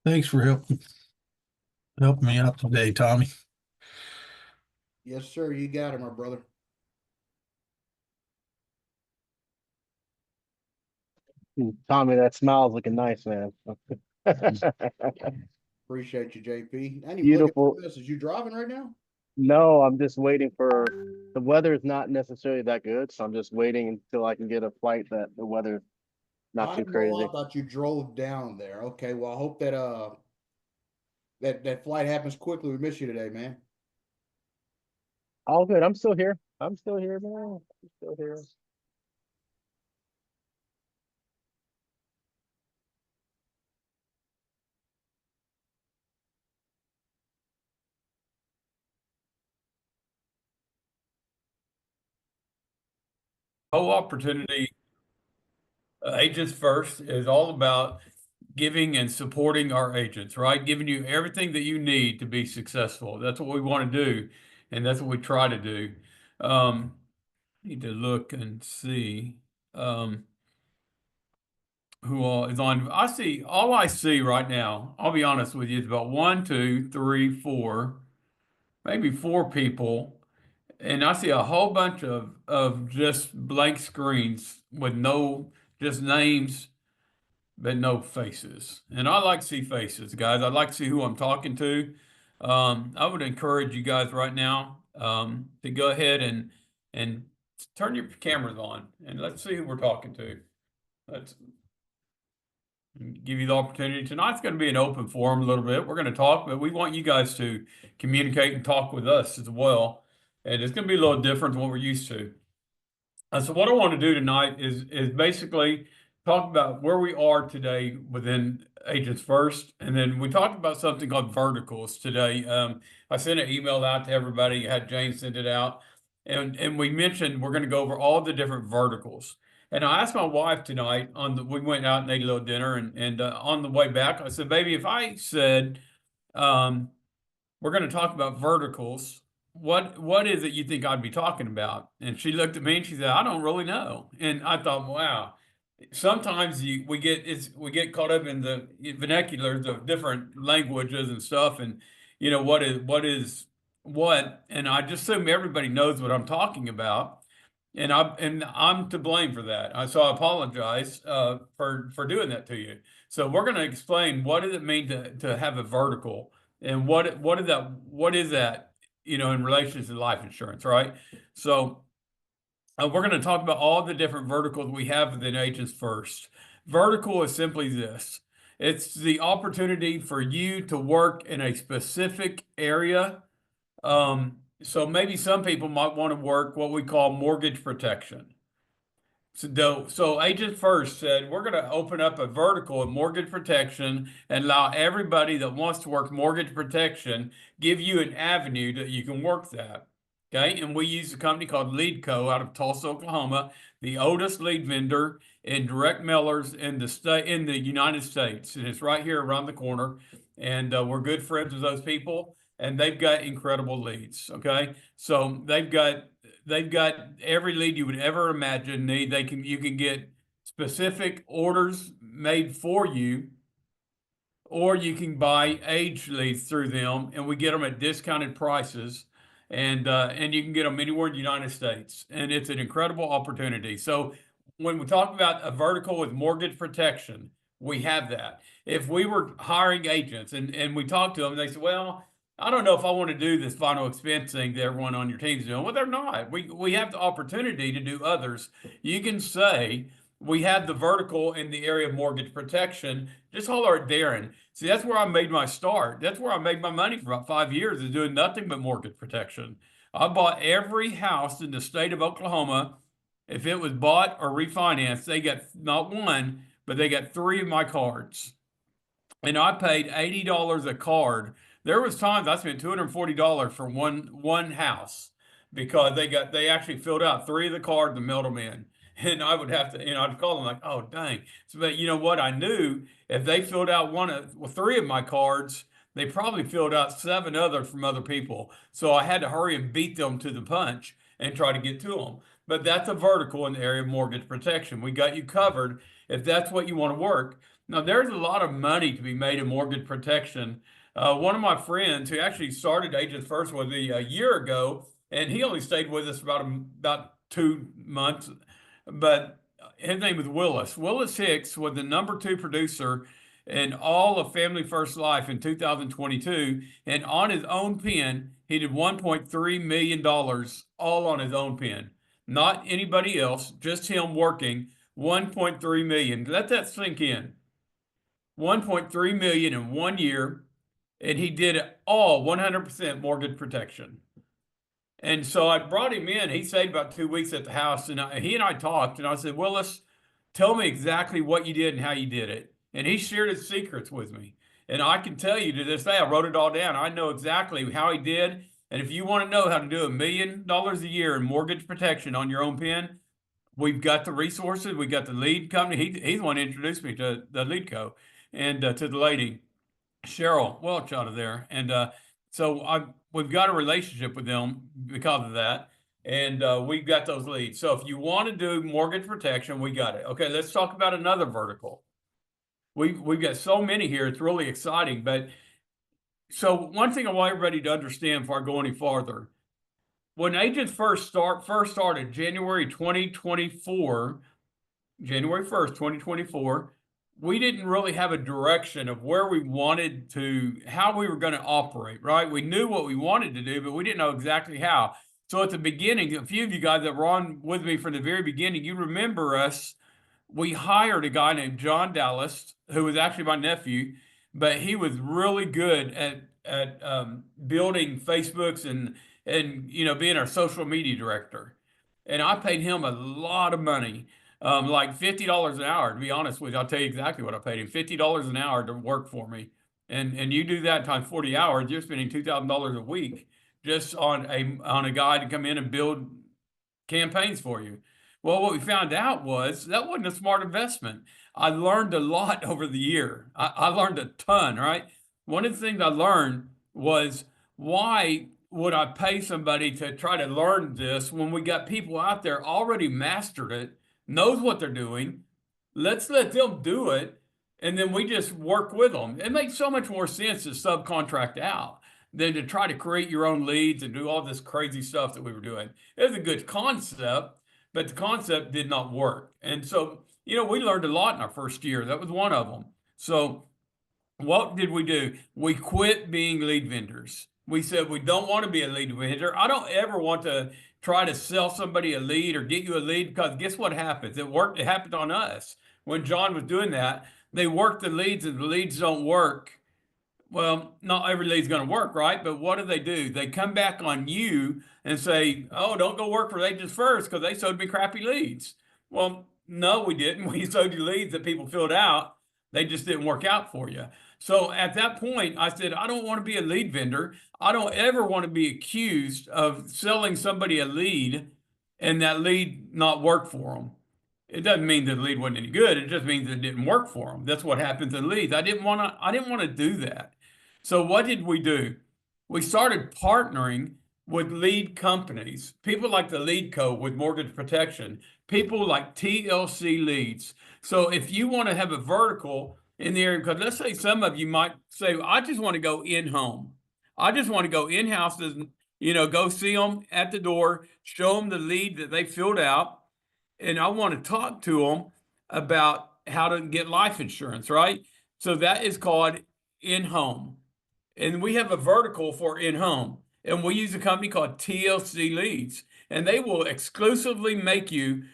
Thanks for helping me out today, Tommy. Yes, sir. You got it, my brother. Tommy, that smile's looking nice, man. Appreciate you, JP. I didn't even look at Beautiful. the message. You driving right now? No, I'm just waiting for the weather is not necessarily that good, so I'm just waiting until I can get a flight that the weather's not I too didn't know. I crazy. thought you drove down there. Okay. Well, I hope that that flight happens quickly. We miss you today, man. All good. I'm still here. I'm still here, man. I'm still here. Whole opportunity, agents first is all about giving and supporting our agents, right? Giving you everything that you need to be successful. That's what we want to do, and that's what we try to do. Um, Need to look and see who all is on. All I see right now, I'll be honest with you, is about one, two, three, four, maybe four people. And I see a whole bunch of just blank screens with no just names but no faces. And I like to see faces, guys. I'd like to see who I'm talking to. I would encourage you guys right now to go ahead and turn your cameras on and let's see who we're talking to. Let's give you the opportunity. Tonight's going to be an open forum a little bit. We're going to talk, but we want you guys to communicate and talk with us as well. And it's going to be a little different than what we're used to. So what I want to do tonight is basically talk about where we are today within Agents First, and then we talked about something called verticals today. I sent an email out to everybody, had James send it out, and we mentioned we're going to go over all the different verticals. And I asked my wife tonight we went out and ate a little dinner, and on the way back, I said, "Baby, if I said um, we're going to talk about verticals. What is it you think I'd be talking about?" And she looked at me and she said, "I don't really know." And I thought, wow, sometimes we get caught up in the vernaculars of different languages and stuff, and what is what, and I just assume everybody knows what I'm talking about. And I'm to blame for that. So I apologize for doing that to you. So we're going to explain what does it mean to have a vertical, and what is that in relation to life insurance, right? So we're going to talk about all the different verticals we have within Agents First. Vertical is simply this: it's the opportunity for you to work in a specific area. So maybe some people might want to work what we call mortgage protection. So Agent First said, we're going to open up a vertical in mortgage protection and allow everybody that wants to work mortgage protection, give you an avenue that you can work that. Okay. And we use a company called Leadco out of Tulsa, Oklahoma, the oldest lead vendor in direct mailers in the United States. And it's right here around the corner. And we're good friends with those people. And they've got incredible leads. Okay. So they've got every lead you would ever imagine need. You can get specific orders made for you, or you can buy age leads through them, and we get them at discounted prices, and you can get them anywhere in the United States, and it's an incredible opportunity. So when we talk about a vertical with mortgage protection, we have that. If we were hiring agents and we talked to them, they said, "Well, I don't know if I want to do this final expense thing that everyone on your team's doing." Well, they're not. We have the opportunity to do others. You can say we have the vertical in the area of mortgage protection. Just holler at Darren. See, that's where I made my start. That's where I made my money for about 5 years, is doing nothing but mortgage protection. I bought every house in the state of Oklahoma. If it was bought or refinanced, they got not one, but they got three of my cards. And I paid $80 a card. There was times I spent $240 for one house because they actually filled out three of the cards and mailed them in. And I would have to, I'd call them like, "Oh, dang." So, but you know what? I knew if they filled out three of my cards, they probably filled out seven others from other people. So I had to hurry and beat them to the punch and try to get to them. But that's a vertical in the area of mortgage protection. We got you covered if that's what you want to work. Now, there's a lot of money to be made in mortgage protection. One of my friends who actually started Agents First with me a year ago, and he only stayed with us about 2 months, but his name was Willis. Willis Hicks was the #2 producer in all of Family First Life in 2022, and on his own pen, he did $1.3 million all on his own pen. Not anybody else, just him working. 1.3 million. Let that sink in. 1.3 million in 1 year, and he did it all 100% mortgage protection. And so I brought him in. He stayed about 2 weeks at the house, and he and I talked, and I said, Willis, tell me exactly what you did and how you did it. And he shared his secrets with me. And I can tell you to this day, I wrote it all down. I know exactly how he did. And if you want to know how to do $1 million a year in mortgage protection on your own pen, we've got the resources. We got the lead company. He's the one who introduced me to the Leadco and to the lady, Cheryl Welch out of there. And so we've got a relationship with them because of that. And we've got those leads. So if you want to do mortgage protection, we got it. Okay, let's talk about another vertical. We've got so many here. It's really exciting. But so one thing I want everybody to understand before I go any farther, when Agents first started January 2024, January 1st, 2024, we didn't really have a direction of where we wanted to, how we were going to operate, right? We knew what we wanted to do, but we didn't know exactly how. So at the beginning, a few of you guys that were on with me from the very beginning, you remember us. We hired a guy named John Dallas, who was actually my nephew, but he was really good at building Facebooks and being our social media director. And I paid him a lot of money, like $50 an hour. To be honest with you, I'll tell you exactly what I paid him: $50 an hour to work for me. And you do that times 40 hours, you're spending $2,000 a week just on a guy to come in and build campaigns for you. Well, what we found out was that wasn't a smart investment. I learned a lot over the year. I learned a ton, right? One of the things I learned was, why would I pay somebody to try to learn this when we got people out there already mastered it, knows what they're doing? Let's let them do it, and then we just work with them. It makes so much more sense to subcontract out than to try to create your own leads and do all this crazy stuff that we were doing. It was a good concept, but the concept did not work. And so, we learned a lot in our first year. That was one of them. So what did we do? We quit being lead vendors. We said, we don't want to be a lead vendor. I don't ever want to try to sell somebody a lead or get you a lead, because guess what happens? It worked. It happened on us. When John was doing that, they worked the leads, and the leads don't work. Well, not every lead's going to work, right? But what do? They come back on you and say, oh, don't go work for Agents First because they sold me crappy leads. Well, no, we didn't. We sold you leads that people filled out. They just didn't work out for you. So at that point, I said, I don't want to be a lead vendor. I don't ever want to be accused of selling somebody a lead and that lead not work for them. It doesn't mean that the lead wasn't any good. It just means it didn't work for them. That's what happens in leads. I didn't want to do that. So what did we do? We started partnering with lead companies, people like the Leadco with mortgage protection, people like TLC Leads. So if you want to have a vertical in the area, because let's say some of you might say, I just want to go in-home. I just want to go in-house, go see them at the door, show them the lead that they filled out, and I want to talk to them about how to get life insurance, right? So that is called in-home. And we have a vertical for in-home. And we use a company called TLC Leads. And they will exclusively make you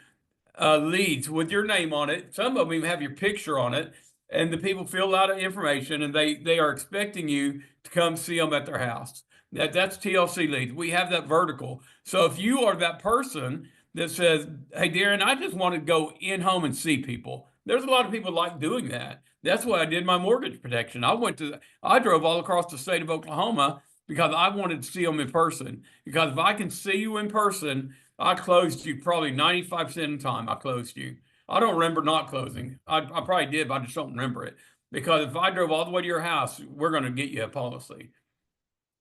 leads with your name on it. Some of them even have your picture on it. And the people fill out information, and they are expecting you to come see them at their house. That's TLC Leads. We have that vertical. So if you are that person that says, hey, Darren, I just want to go in-home and see people. There's a lot of people like doing that. That's why I did my mortgage protection. I drove all across the state of Oklahoma because I wanted to see them in person. Because if I can see you in person, I closed you probably 95% of the time. I closed you. I don't remember not closing. I probably did, but I just don't remember it. Because if I drove all the way to your house, we're going to get you a policy.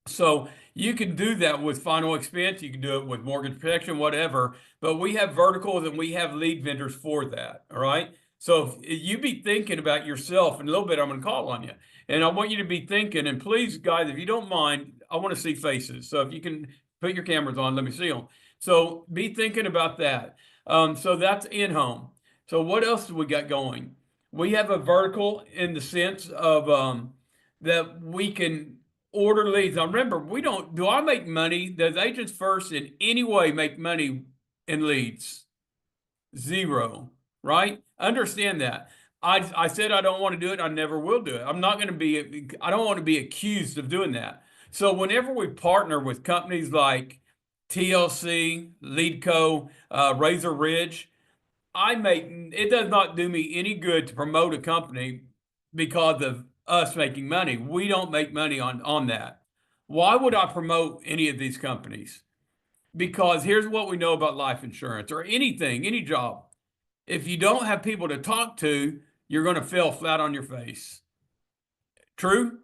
So you can do that with final expense. You can do it with mortgage protection, whatever. But we have verticals and we have lead vendors for that. All right. So if you be thinking about yourself in a little bit, I'm going to call on you. And I want you to be thinking, and please, guys, if you don't mind, I want to see faces. So if you can put your cameras on, let me see them. So be thinking about that. So that's in-home. So what else do we got going? We have a vertical in the sense of that we can order leads. Now remember, do I make money? Does Agents First in any way make money in leads? Zero, right? Understand that. I said I don't want to do it. I never will do it. I don't want to be accused of doing that. So whenever we partner with companies like TLC, Leadco, Razor Ridge, it does not do me any good to promote a company because of us making money. We don't make money on that. Why would I promote any of these companies? Because here's what we know about life insurance or anything, any job. If you don't have people to talk to, you're going to fail flat on your face. True?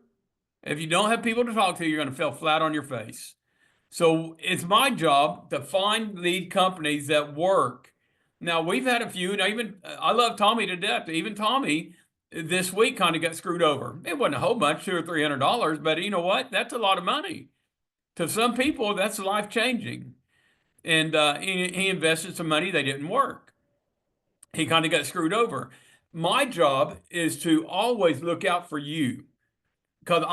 If you don't have people to talk to, you're going to fail flat on your face. So it's my job to find lead companies that work. Now we've had a few, and I love Tommy to death. Even Tommy this week kind of got screwed over. It wasn't a whole bunch, $200 or $300, but you know what? That's a lot of money. To some people, that's life changing. And he invested some money, they didn't work. He kind of got screwed over. My job is to always look out for you. Because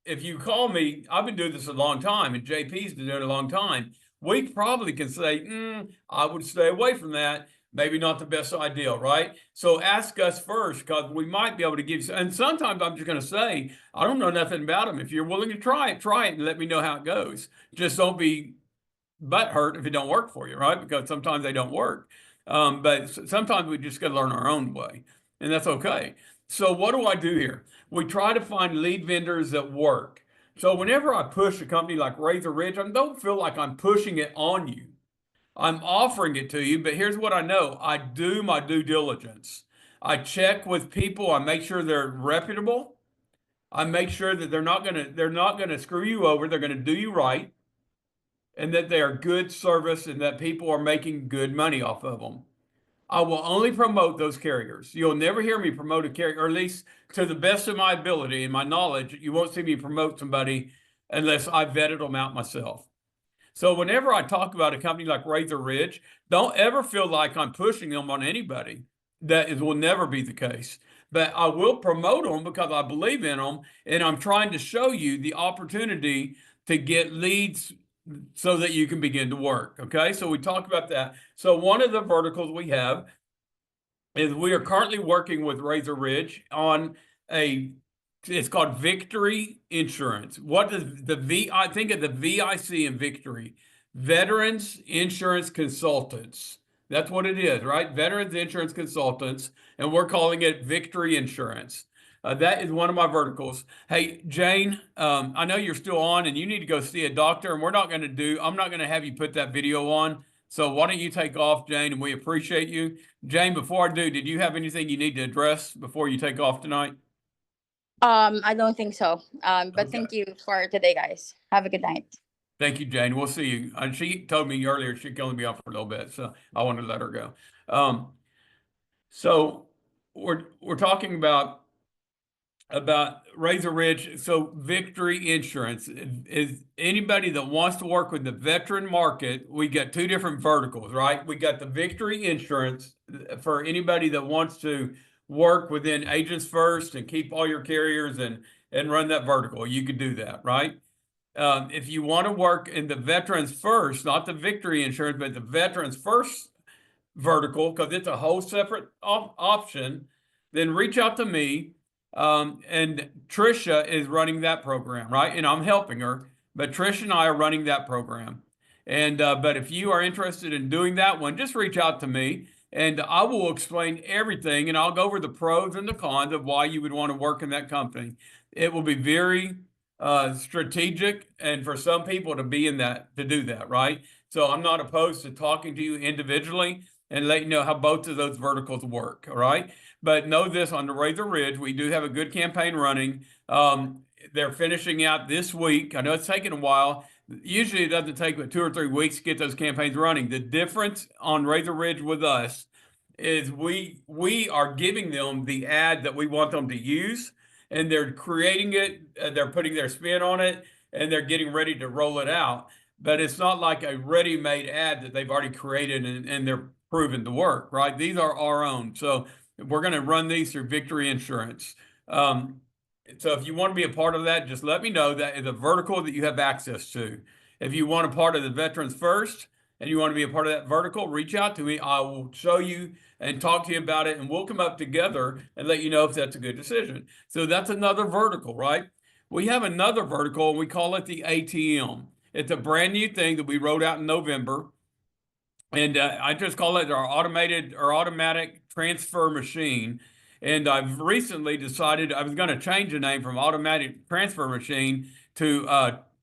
if you call me, I've been doing this a long time, and JP's been doing it a long time. We probably can say, I would stay away from that. Maybe not the best idea, right? So ask us first, because we might be able to give you, and sometimes I'm just going to say, I don't know nothing about them. If you're willing to try it and let me know how it goes. Just don't be butthurt if it don't work for you, right? Because sometimes they don't work. But sometimes we just got to learn our own way, and that's okay. So what do I do here? We try to find lead vendors that work. So whenever I push a company like Razor Ridge, I don't feel like I'm pushing it on you. I'm offering it to you, but here's what I know. I do my due diligence. I check with people. I make sure they're reputable. I make sure that they're not gonna screw you over. They're gonna do you right, and that they are good service, and that people are making good money off of them. I will only promote those carriers. You'll never hear me promote a carrier, or at least to the best of my ability and my knowledge, you won't see me promote somebody unless I vetted them out myself. So whenever I talk about a company like Razor Ridge, don't ever feel like I'm pushing them on anybody. Will never be the case. But I will promote them because I believe in them, and I'm trying to show you the opportunity to get leads so that you can begin to work. Okay, so we talked about that. So one of the verticals we have is we are currently working with Razor Ridge on it's called Victory Insurance. What does I think of the VIC in Victory, Veterans Insurance Consultants. That's what it is, right? Veterans Insurance Consultants, and we're calling it Victory Insurance. That is one of my verticals. Hey, Jane, I know you're still on and you need to go see a doctor, and I'm not going to have you put that video on. So why don't you take off, Jane, and we appreciate you. Jane, before I do, did you have anything you need to address before you take off tonight? I don't think so. But Okay. thank you for today, guys. Have a good night. Thank you, Jane. We'll see you. And she told me earlier she can only be on for a little bit, so I wanted to let her go. So we're talking about Razor Ridge. So Victory Insurance is anybody that wants to work with the veteran market. We got two different verticals, right? We got the Victory Insurance for anybody that wants to work within Agents First and keep all your carriers and run that vertical. You could do that, right? If you want to work in the Veterans First, not the Victory Insurance, but the Veterans First vertical, because it's a whole separate option, then reach out to me. And Trisha is running that program, right? And I'm helping her, but Trisha and I are running that program. And but if you are interested in doing that one, just reach out to me, and I will explain everything, and I'll go over the pros and the cons of why you would want to work in that company. It will be very strategic, and for some people to do that, right? So I'm not opposed to talking to you individually and let you know how both of those verticals work, all right? But know this, on the Razor Ridge, we do have a good campaign running. They're finishing out this week. I know it's taking a while. Usually it doesn't take but 2 or 3 weeks to get those campaigns running. The difference on Razor Ridge with us is we are giving them the ad that we want them to use, and they're creating it, they're putting their spin on it, and they're getting ready to roll it out. But it's not like a ready-made ad that they've already created and they're proven to work, right? These are our own. So we're going to run these through Victory Insurance. So if you want to be a part of that, just let me know. That is a vertical that you have access to. If you want a part of the Veterans First and you want to be a part of that vertical, reach out to me. I will show you and talk to you about it, and we'll come up together and let you know if that's a good decision. So that's another vertical, right? We have another vertical, and we call it the ATM. It's a brand new thing that we rolled out in November. And I just call it our automatic transfer machine. And I've recently decided I was going to change the name from automatic transfer machine to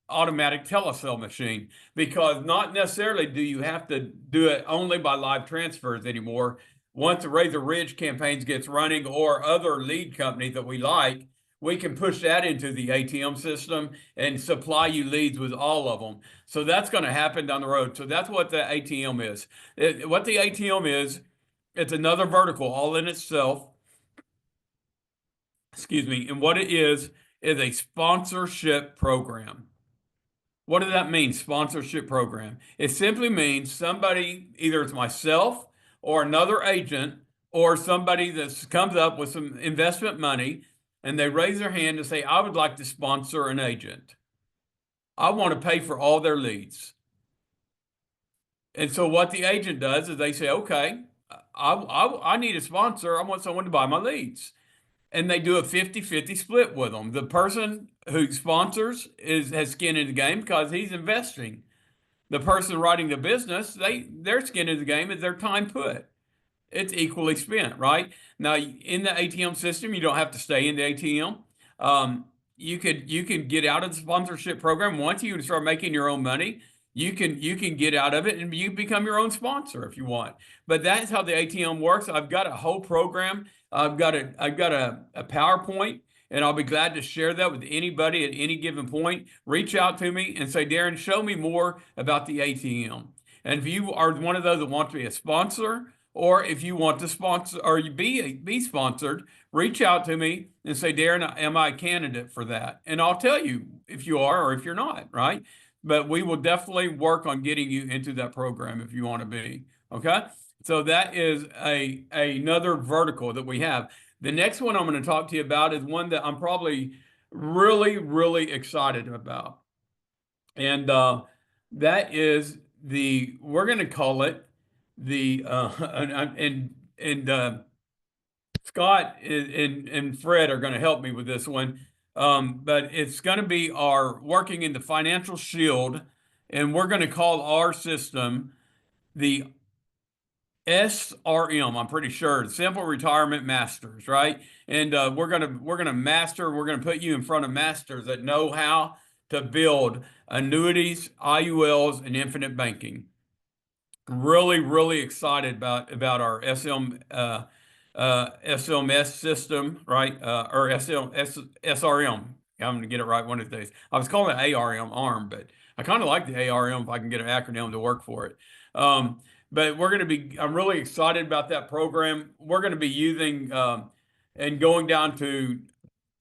automatic telesell machine, because not necessarily do you have to do it only by live transfers anymore. Once the Razor Ridge campaigns gets running, or other lead companies that we like, we can push that into the ATM system and supply you leads with all of them. So that's going to happen down the road. So that's what the ATM is. What the ATM is, it's another vertical all in itself. Excuse me. And what it is a sponsorship program. What does that mean, sponsorship program? It simply means somebody, either it's myself or another agent or somebody that comes up with some investment money, and they raise their hand and say, I would like to sponsor an agent. I want to pay for all their leads. And so what the agent does is they say, okay, I need a sponsor. I want someone to buy my leads. And they do a 50-50 split with them. The person who sponsors has skin in the game because he's investing. The person writing the business, their skin in the game is their time put. It's equally spent, right? Now, in the ATM system, you don't have to stay in the ATM. You can get out of the sponsorship program once you start making your own money. You can get out of it and you become your own sponsor if you want. But that's how the ATM works. I've got a whole program. I've got a PowerPoint, and I'll be glad to share that with anybody at any given point. Reach out to me and say, Darren, show me more about the ATM. And if you are one of those that want to be a sponsor, or if you want to sponsor or be sponsored, reach out to me and say, Darren, am I a candidate for that? And I'll tell you if you are or if you're not, right? But we will definitely work on getting you into that program if you want to be, okay? So that is another vertical that we have. The next one I'm going to talk to you about is one that I'm probably really, really excited about. And that is we're going to call it Scott and Fred are going to help me with this one. But it's going to be our working in the financial shield, and we're going to call our system the SRM. I'm pretty sure, Simple Retirement Masters, right? And we're gonna put you in front of masters that know how to build annuities, IULs, and infinite banking. Really, really excited about our SLMS system, right? Or SRM. I'm gonna get it right one of these days. I was calling it ARM, but I kind of like the ARM if I can get an acronym to work for it. But I'm really excited about that program. We're going to be using and going down to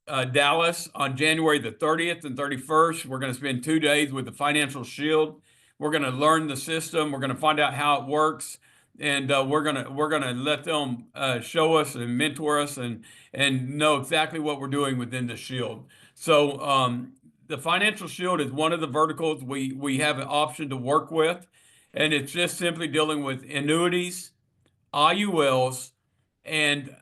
Dallas on January the 30th and 31st. We're going to spend 2 days with the Financial Shield. We're going to learn the system. We're going to find out how it works. And we're gonna let them show us and mentor us and know exactly what we're doing within the Shield. So the Financial Shield is one of the verticals we have an option to work with, and it's just simply dealing with annuities, IULs, and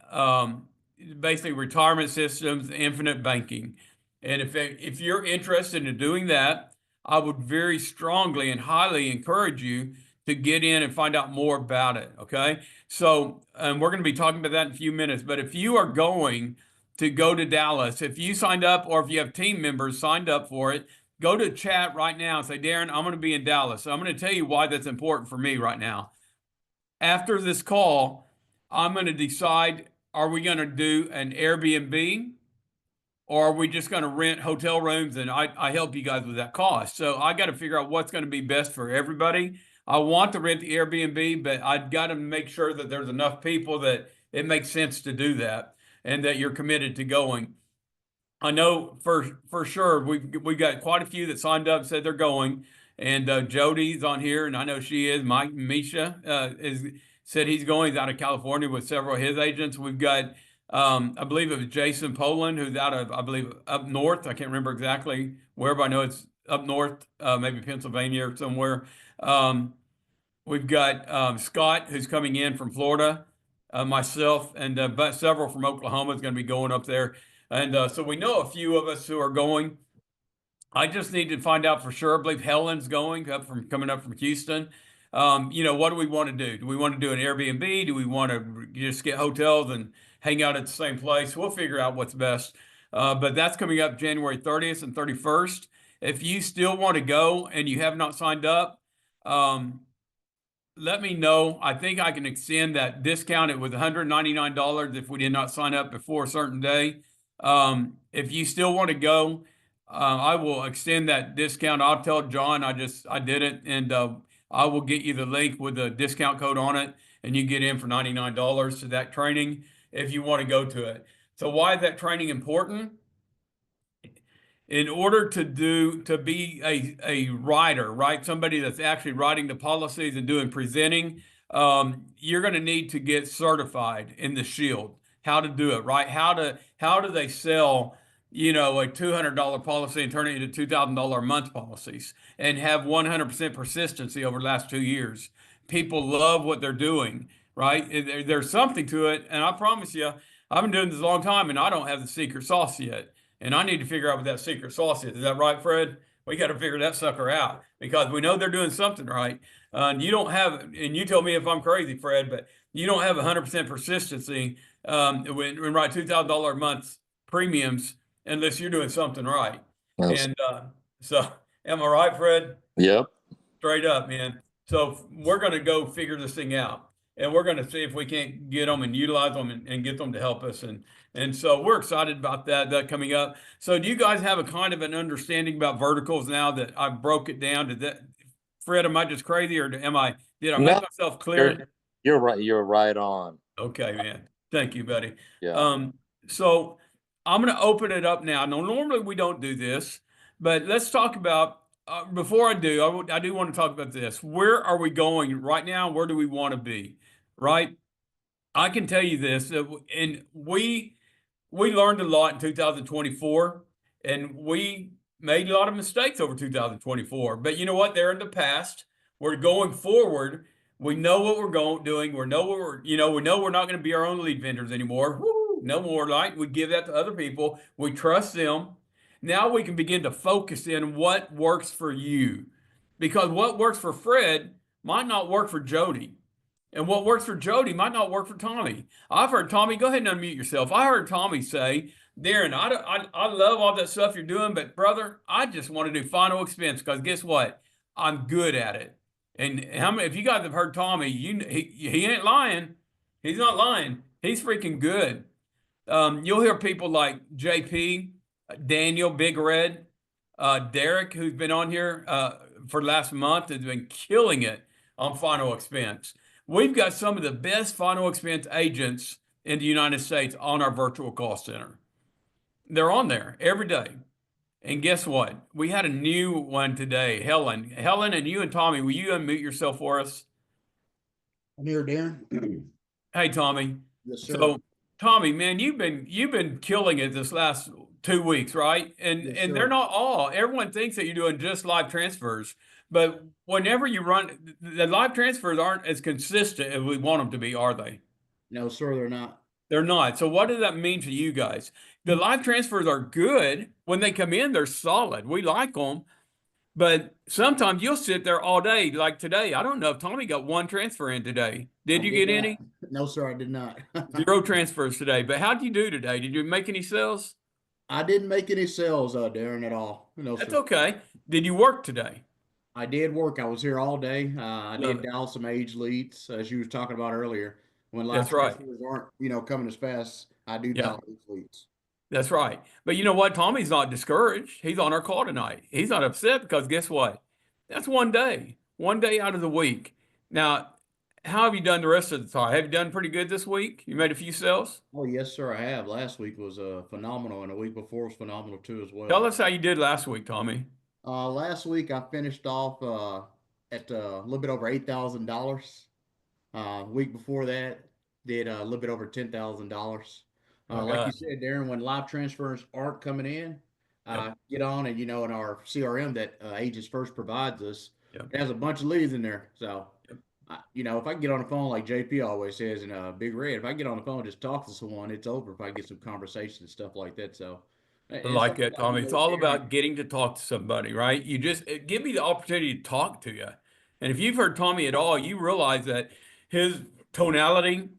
basically retirement systems, infinite banking. And if you're interested in doing that, I would very strongly and highly encourage you to get in and find out more about it, okay? So we're going to be talking about that in a few minutes, but if you are going to go to Dallas, if you signed up or if you have team members signed up for it, go to chat right now and say, Darren, I'm going to be in Dallas. So I'm going to tell you why that's important for me right now. After this call, I'm going to decide, are we going to do an Airbnb? Or are we just going to rent hotel rooms and I help you guys with that cost? So I got to figure out what's going to be best for everybody. I want to rent the Airbnb, but I've got to make sure that there's enough people that it makes sense to do that and that you're committed to going. I know for sure we got quite a few that signed up, said they're going, and Jody's on here, and I know she is. Mike Misha is said he's going. He's out of California with several of his agents. We've got I believe it was Jason Poland, who's out of, I believe, up north. I can't remember exactly where, but I know it's up north, maybe Pennsylvania or somewhere. We've got Scott, who's coming in from Florida, myself, and but several from Oklahoma is going to be going up there. And so we know a few of us who are going. I just need to find out for sure. I believe Helen's going coming up from Houston. What do we want to do? Do we want to do an Airbnb? Do we want to just get hotels and hang out at the same place? We'll figure out what's best. But that's coming up January 30th and 31st. If you still want to go and you have not signed up, let me know. I think I can extend that discount. It was $199 if we did not sign up before a certain day. If you still want to go, I will extend that discount. I'll tell John I did it, and I will get you the link with the discount code on it, and you get in for $99 to that training if you want to go to it. So why is that training important? In order to be a writer, right? Somebody that's actually writing the policies and doing presenting, you're going to need to get certified in the Shield. How to do it, right? How do they sell, a $200 policy and turn it into $2,000 a month policies and have 100% persistency over the last 2 years? People love what they're doing, right? There's something to it, and I promise you, I've been doing this a long time, and I don't have the secret sauce yet. And I need to figure out what that secret sauce is. Is that right, Fred? We got to figure that sucker out because we know they're doing something right. You don't have, and you tell me if I'm crazy, Fred, but you don't have 100% persistency when write $2,000 a month premiums unless you're doing something right. Yes. And so, am I right, Fred? Yep. Straight up, man. So we're going to go figure this thing out. And we're going to see if we can't get them and utilize them and get them to help us. And so we're excited about that coming up. So do you guys have a kind of an understanding about verticals now that I broke it down? Did that, Fred, am I just crazy or did I make myself clear? You're right. You're right on. Okay, man. Thank you, buddy. Yeah. So I'm going to open it up now. Now, normally we don't do this, but let's talk about, before I do, I do want to talk about this. Where are we going right now? Where do we want to be? Right? I can tell you this, and we learned a lot in 2024, and we made a lot of mistakes over 2024. But you know what? They're in the past. We're going forward. We know what we're doing. We know we're not going to be our own lead vendors anymore. Woo, no more. Like we give that to other people. We trust them. Now we can begin to focus in what works for you, because what works for Fred might not work for Jody. And what works for Jody might not work for Tommy. I've heard Tommy, go ahead and unmute yourself. I heard Tommy say, Darren, I love all that stuff you're doing, but brother, I just want to do final expense because guess what? I'm good at it. And how many, if you guys have heard Tommy, he ain't lying. He's not lying. He's freaking good. You'll hear people like JP, Daniel, Big Red, Derek, who's been on here for the last month, has been killing it on final expense. We've got some of the best final expense agents in the United States on our virtual call center. They're on there every day. And guess what? We had a new one today, Helen. Helen, and you and Tommy, will you unmute yourself for us? I'm here, Darren. Hey, Tommy. Yes, sir. So, Tommy, man, you've been killing it this last 2 weeks, right? And Yes, and sir. they're not all. Everyone thinks that you're doing just live transfers, but whenever you run, the live transfers aren't as consistent as we want them to be, are they? No, sir, they're not. They're not. So what does that mean to you guys? The live transfers are good. When they come in, they're solid. We like them. But sometimes you'll sit there all day, like today. I don't know if Tommy got one transfer in today. Did I you did get not. any? No, sir, I did not. 0 transfers today. But how'd you do today? Did you make any sales? I didn't make any sales, Darren, at all. No, That's sir. okay. Did you work today? I did work. I was here all day. I Love did it. dial some age leads, as you were talking about earlier. When live That's right. transfers aren't, coming as fast, I do Yeah. dial age leads. That's right. But you know what? Tommy's not discouraged. He's on our call tonight. He's not upset because guess what? That's one day. one day out of the week. Now, how have you done the rest of the time? Have you done pretty good this week? You made a few sales? Oh, yes, sir, I have. Last week was phenomenal, and the week before was phenomenal too as well. Tell us how you did last week, Tommy. Last week I finished off at a little bit over $8,000. Week before that, did a little bit over $10,000. Like you said, Darren, when live transfers aren't coming in, get on and in our CRM that Agents First provides us, Yep. it has a bunch of leads in there. So, Yep. If I can get on the phone like JP always says in Big Red, if I get on the phone and just talk to someone, it's over. If I get some conversation and stuff like that, so. I like it, Tommy. It's all about getting to talk to somebody, right? You just give me the opportunity to talk to you. And if you've heard Tommy at all, you realize that his tonality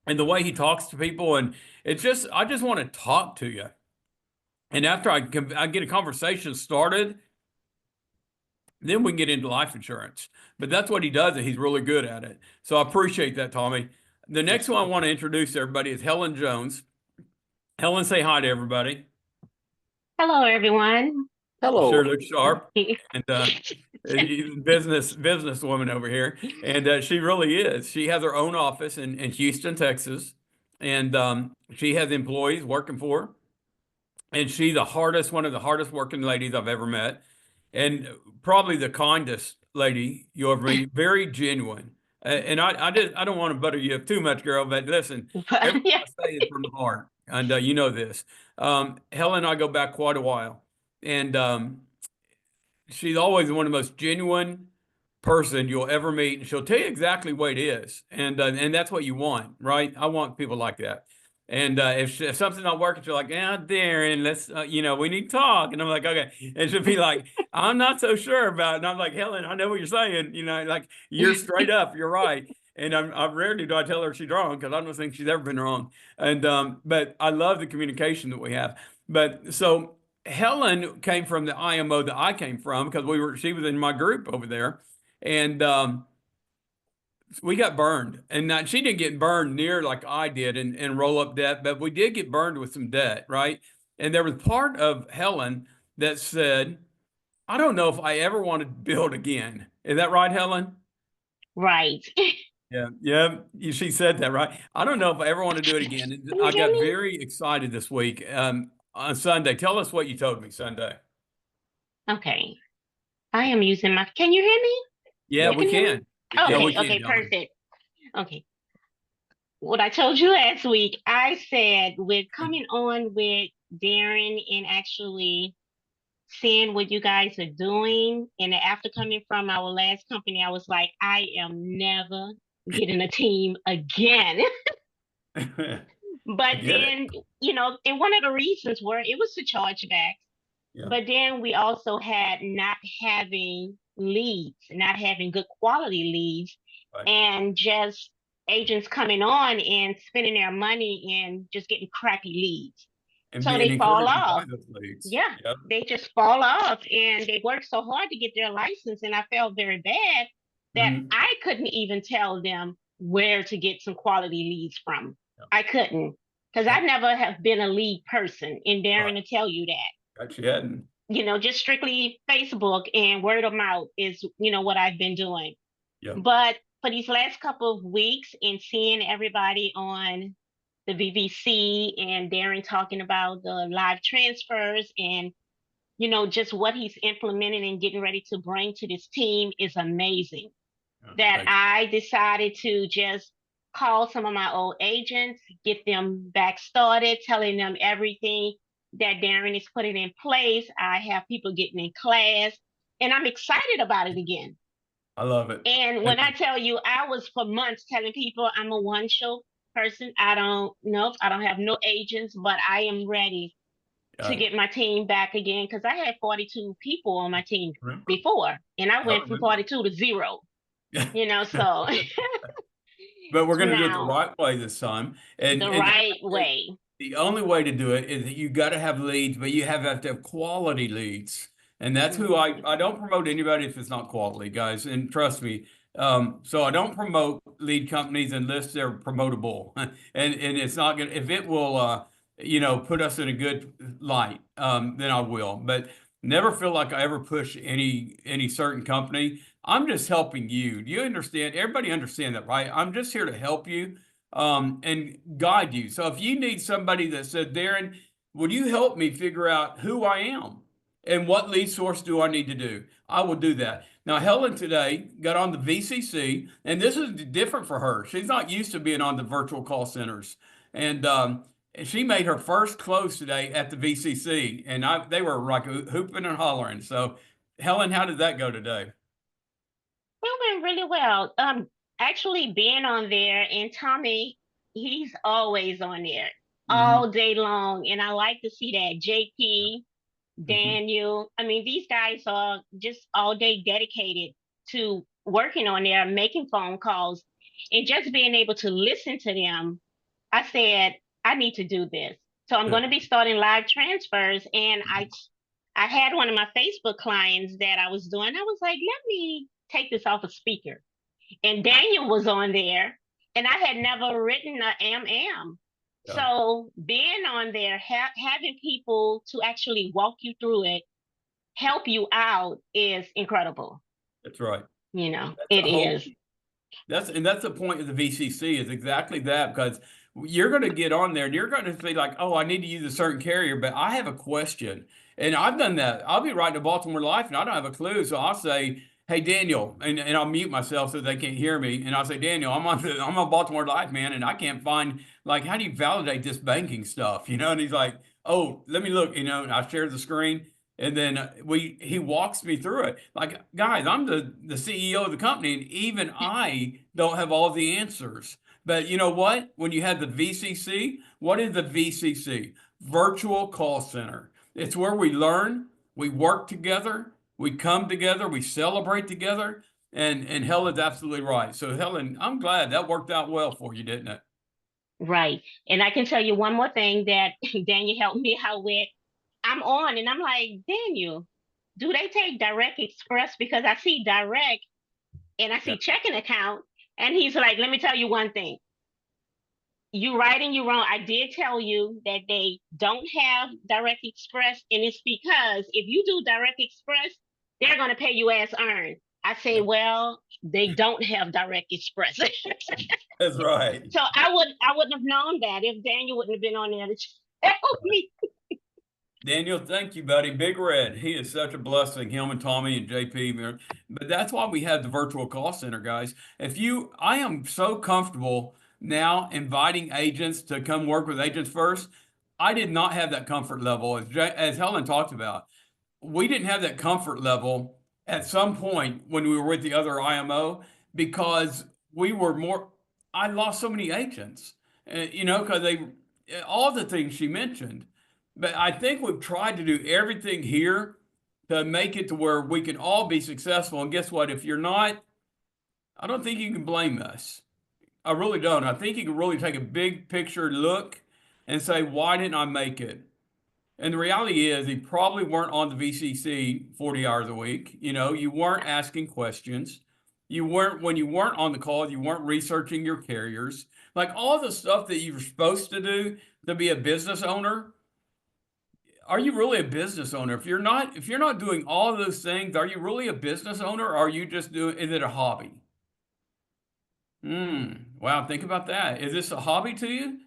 and the way he talks to people, and it's just, I just want to talk to you. And after I get a conversation started, then we can get into life insurance. But that's what he does, and he's really good at it. So I appreciate that, Tommy. The next one I want to introduce to everybody is Helen Jones. Helen, say hi to everybody. Hello, everyone. Hello. Sure looks sharp. And businesswoman over here. And she really is. She has her own office in Houston, Texas. And she has employees working for her. And she's one of the hardest working ladies I've ever met. And probably the kindest lady you'll ever meet. Very genuine. And I don't want to butter you up too much, girl, but listen, everything I say is from the heart. And you know this. Helen and I go back quite a while. And she's always one of the most genuine person you'll ever meet. And she'll tell you exactly what it is. And that's what you want, right? I want people like that. And if something's not working, she's like, yeah, Darren, let's, we need to talk. And I'm like, okay. And she'll be like, I'm not so sure about it. And I'm like, Helen, I know what you're saying. Like you're straight up, you're right. And I rarely do I tell her she's wrong because I don't think she's ever been wrong. And but I love the communication that we have. But so Helen came from the IMO that I came from because she was in my group over there. And we got burned, and she didn't get burned near like I did and roll up debt, but we did get burned with some debt, right? And there was part of Helen that said, I don't know if I ever want to build again. Is that right, Helen? Right. Yeah. She said that, right? I don't know if I ever want to do it again. I got very excited this week on Sunday. Tell us what you told me Sunday. Okay. I am using can you hear me? Yeah, we can. Okay, perfect. Okay. What I told you last week, I said with coming on with Darren and actually seeing what you guys are doing, and after coming from our last company, I was like, I am never getting a team again. But then, and one of the reasons were it was the chargeback. Yeah. But then we also had not having leads, not having good quality leads, right. And just agents coming on and spending their money and just getting crappy leads. And so they fall off. Yeah, yep. They just fall off, and they work so hard to get their license. And I felt very bad that I couldn't even tell them where to get some quality leads from. Yep. I couldn't, because I never have been a lead person, and Darren to tell you that. You hadn't. Just strictly Facebook and word of mouth is, what I've been doing. Yep. But for these last couple of weeks and seeing everybody on the VVC and Darren talking about the live transfers and, just what he's implementing and getting ready to bring to this team is amazing. I decided to just call some of my old agents, get them back started, telling them everything that Darren is putting in place. I have people getting in class, and I'm excited about it again. I love it. And when I tell you, I was for months telling people I'm a one-show person. I don't have no agents, but I am ready to get my team back again, because I had 42 people on my team before, and I went from 42 to 0. So. But we're going to do it the right way this time. And the right way. The only way to do it is that you got to have leads, but you have to have quality leads. And that's who I don't promote anybody if it's not quality, guys. And trust me. So I don't promote lead companies unless they're promotable. and it's not going to, if it will, put us in a good light, then I will. But never feel like I ever push any certain company. I'm just helping you. Do you understand? Everybody understand that, right? I'm just here to help you and guide you. So if you need somebody that said, Darren, would you help me figure out who I am and what lead source do I need to do? I will do that. Now, Helen today got on the VCC, and this is different for her. She's not used to being on the virtual call centers. And she made her first close today at the VCC, and they were like hooping and hollering. So, Helen, how did that go today? It went really well. Actually being on there, and Tommy, he's always on there all day long, and I like to see that. JP, Daniel, I mean, these guys are just all day dedicated to working on there, making phone calls, and just being able to listen to them. I said, I need to do this. So I'm going to be starting live transfers. And I had one of my Facebook clients that I was doing. I was like, let me take this off a speaker. And Daniel was on there, and I had never written a am. Yeah. So being on there, having people to actually walk you through it, help you out is incredible. That's right. You know, it is. That's the point of the VCC is exactly that, because you're going to get on there and you're going to be like, oh, I need to use a certain carrier, but I have a question. And I've done that. I'll be writing to Baltimore Life and I don't have a clue. So I'll say, hey, Daniel, and I'll mute myself so they can't hear me. And I'll say, Daniel, I'm on Baltimore Life, man, and I can't find, like, how do you validate this banking stuff? You know, and he's like, oh, let me look, you know, and I share the screen. And then he walks me through it. Like, guys, I'm the CEO of the company, and even I don't have all the answers. But you know what? When you have the VCC, what is the VCC? Virtual Call Center. It's where we learn, we work together, we come together, we celebrate together. And Helen's absolutely right. So Helen, I'm glad that worked out well for you, didn't it? Right. And I can tell you one more thing that Daniel helped me out with. I'm on and I'm like, Daniel, do they take Direct Express? Because I see Direct and I see checking account. And he's like, let me tell you one thing. You right and you wrong. I did tell you that they don't have Direct Express. And it's because if you do Direct Express, they're going to pay you as earned. I say, well, they don't have Direct Express. That's right. So I wouldn't have known that if Daniel wouldn't have been on there to tell me. Daniel, thank you, buddy. Big Red. He is such a blessing, him and Tommy and JP. But that's why we have the virtual call center, guys. I am so comfortable now inviting agents to come work with Agents First. I did not have that comfort level, as Helen talked about. We didn't have that comfort level at some point when we were with the other IMO, because I lost so many agents, you know, because all the things she mentioned. But I think we've tried to do everything here to make it to where we can all be successful. And guess what? If you're not, I don't think you can blame us. I really don't. I think you can really take a big picture look and say, why didn't I make it? And the reality is, you probably weren't on the VCC 40 hours a week. You know, you weren't asking questions. When you weren't on the call, you weren't researching your carriers. Like all the stuff that you're supposed to do to be a business owner. Are you really a business owner? If you're not doing all of those things, are you really a business owner? Or are you just is it a hobby? Wow, think about that. Is this a hobby to you?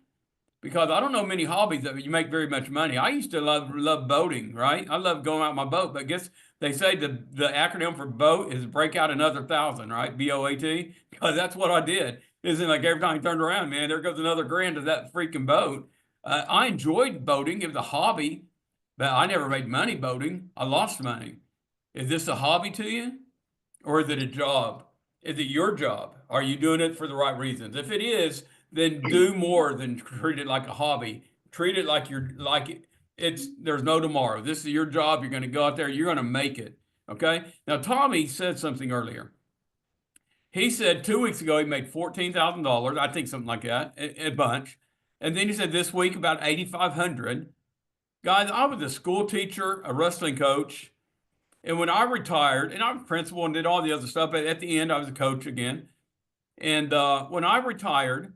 Because I don't know many hobbies that you make very much money. I used to love boating, right? I love going out my boat, but I guess they say the acronym for boat is break out another 1,000, right? BOAT, because that's what I did. Isn't like every time you turned around, man, there goes another grand to that freaking boat. I enjoyed boating. It was a hobby. But I never made money boating. I lost money. Is this a hobby to you? Or is it a job? Is it your job? Are you doing it for the right reasons? If it is, then do more than treat it like a hobby. Treat it like there's no tomorrow. This is your job. You're going to go out there. You're going to make it. Okay? Now, Tommy said something earlier. He said 2 weeks ago he made $14,000. I think something like that, a bunch. And then he said this week about $8,500. Guys, I was a school teacher, a wrestling coach, and when I retired, and I was principal and did all the other stuff, but at the end, I was a coach again. And when I retired,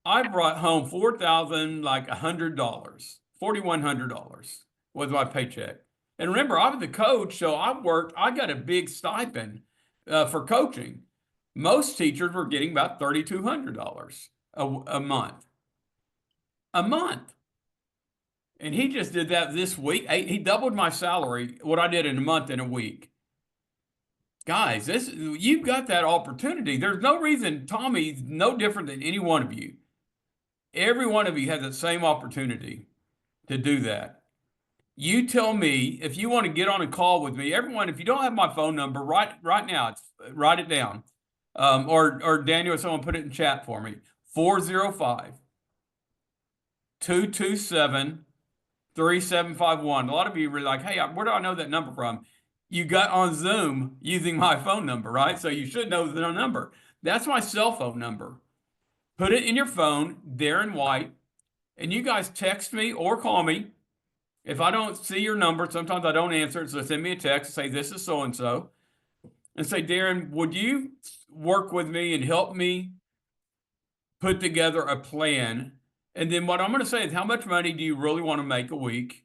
I brought home $4,100, $4,100 was my paycheck. And remember, I was a coach, so I got a big stipend. for coaching. Most teachers were getting about $3,200 a month. A month. And he just did that this week. He doubled my salary, what I did in a month in a week. Guys, you've got that opportunity. There's no reason Tommy's no different than any one of you. Every one of you has the same opportunity to do that. You tell me if you want to get on a call with me. Everyone, if you don't have my phone number right now, write it down. Or Daniel, someone put it in chat for me. 405-227-3751. A lot of you were like, hey, where do I know that number from? You got on Zoom using my phone number, right? So you should know the number. That's my cell phone number. Put it in your phone, Darren White, and you guys text me or call me. If I don't see your number, sometimes I don't answer it, so send me a text and say, this is so-and-so. And say, Darren, would you work with me and help me put together a plan? And then what I'm going to say is, how much money do you really want to make a week?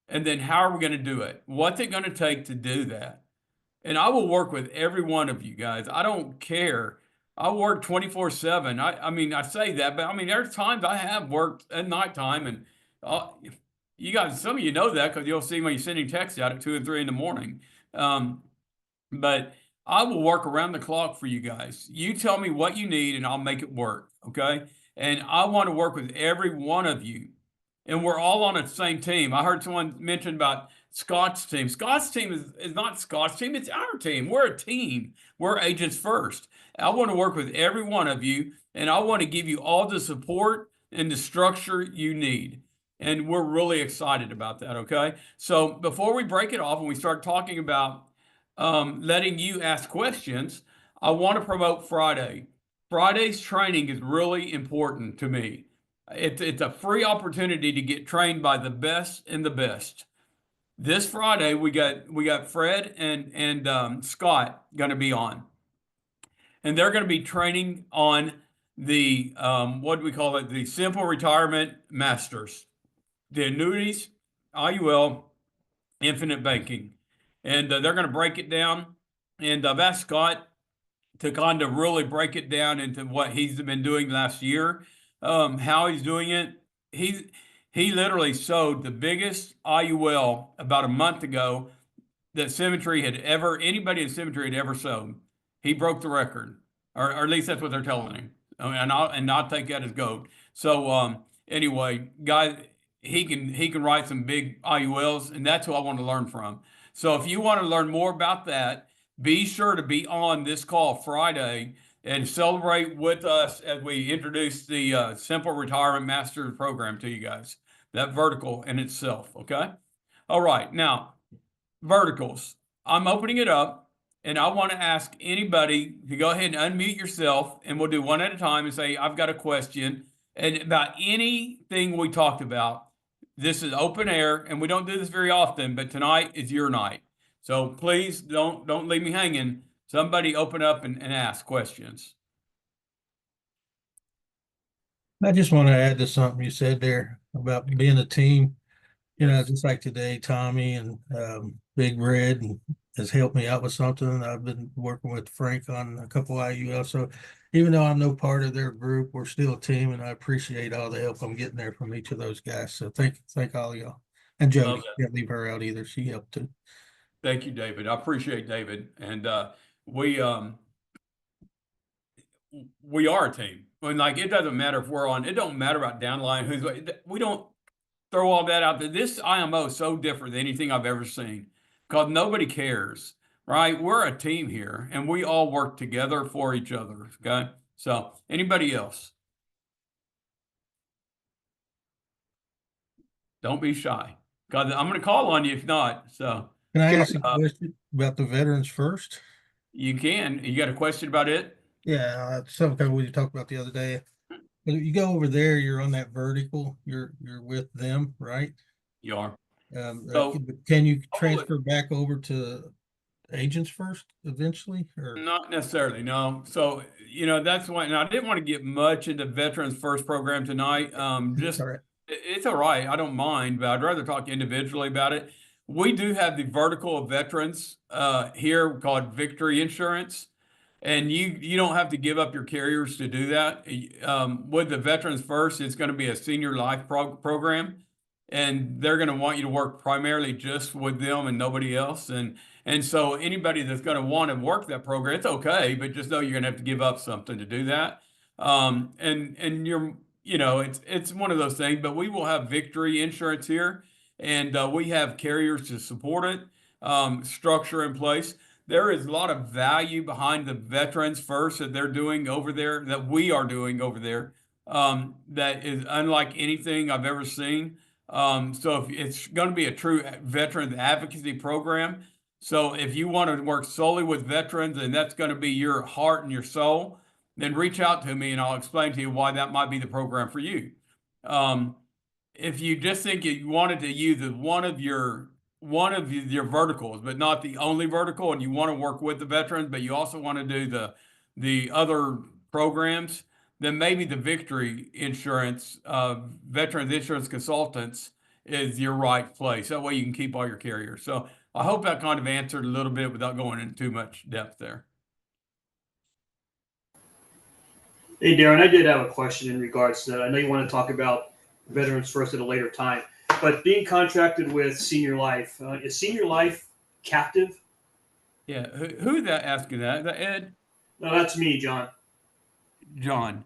And then how are we going to do it? What's it going to take to do that? And I will work with every one of you guys. I don't care. I work 24/7. I mean, I say that, but I mean, there's times I have worked at nighttime, and you guys, some of you know that because you'll see me sending texts out at 2 and 3 in the morning. But I will work around the clock for you guys. You tell me what you need and I'll make it work. Okay. And I want to work with every one of you. And we're all on the same team. I heard someone mention about Scott's team. Scott's team is not Scott's team. It's our team. We're a team. We're Agents First. I want to work with every one of you, and I want to give you all the support and the structure you need. And we're really excited about that, okay? So before we break it off and we start talking about letting you ask questions, I want to promote Friday. Friday's training is really important to me. It's a free opportunity to get trained by the best and the best. This Friday we got Fred and Scott going to be on, and they're going to be training on the what do we call it? The Simple Retirement Masters, the annuities, IUL, infinite banking, and they're going to break it down. And I've asked Scott to kind of really break it down into what he's been doing last year. How he's doing it. He literally sold the biggest IUL about a month ago that anybody in Symmetry had ever sold. He broke the record, or at least that's what they're telling him. And I'll take that as gold. So anyway, guys, he can write some big IULs, and that's who I want to learn from. So if you want to learn more about that, be sure to be on this call Friday and celebrate with us as we introduce the Simple Retirement Masters program to you guys. That vertical in itself, okay? All right, now, verticals. I'm opening it up, and I want to ask anybody to go ahead and unmute yourself, and we'll do one at a time and say, I've got a question. And about anything we talked about, this is open air, and we don't do this very often, but tonight is your night. So please don't leave me hanging. Somebody open up and ask questions. I just want to add to something you said there about being a team. You know, just like today, Tommy and Big Red has helped me out with something. I've been working with Frank on a couple IUL. So even though I'm no part of their group, we're still a team, and I appreciate all the help I'm getting there from each of those guys. So thank all of y'all. And Jody, can't leave her out either. She helped too. Thank you, David. I appreciate David. And we are a team. When like it doesn't matter if we're on, it don't matter about downline, we don't throw all that out there. This IMO is so different than anything I've ever seen because nobody cares, right? We're a team here and we all work together for each other. Okay. So anybody else? Don't be shy because I'm going to call on you if not. So can I ask a question about the Veterans First? You can. You got a question about it? Yeah, something we talked about the other day. But you go over there, you're on that vertical, you're with them, right? You are. So can you transfer back over to Agents First eventually, or not necessarily? No. So that's why. And I didn't want to get much into Veterans First program tonight. Just all right. It's all right. I don't mind, but I'd rather talk individually about it. we do have the vertical of veterans here called Victory Insurance. And you don't have to give up your carriers to do that. With the Veterans First, it's going to be a senior life program, and they're going to want you to work primarily just with them and nobody else. And so anybody that's going to want to work that program, it's okay, but just know you're going to have to give up something to do that. And you're, it's one of those things. But we will have Victory Insurance here, and we have carriers to support it, structure in place. There is a lot of value behind the Veterans First that they're doing over there, that we are doing over there, that is unlike anything I've ever seen. So if it's going to be a true veterans advocacy program. So if you want to work solely with veterans and that's going to be your heart and your soul, then reach out to me and I'll explain to you why that might be the program for you. If you just think you wanted to use one of your verticals, but not the only vertical, and you want to work with the veterans, but you also want to do the other programs, then maybe the Victory Insurance, Veterans Insurance Consultants is your right place. That way you can keep all your carriers. So I hope that kind of answered a little bit without going into too much depth there. Hey, Darren, I did have a question in regards to that. I know you want to talk about Veterans First at a later time, but being contracted with Senior Life, is Senior Life captive? Yeah. Who's that asking that? Is that Ed? No, that's me, John. John.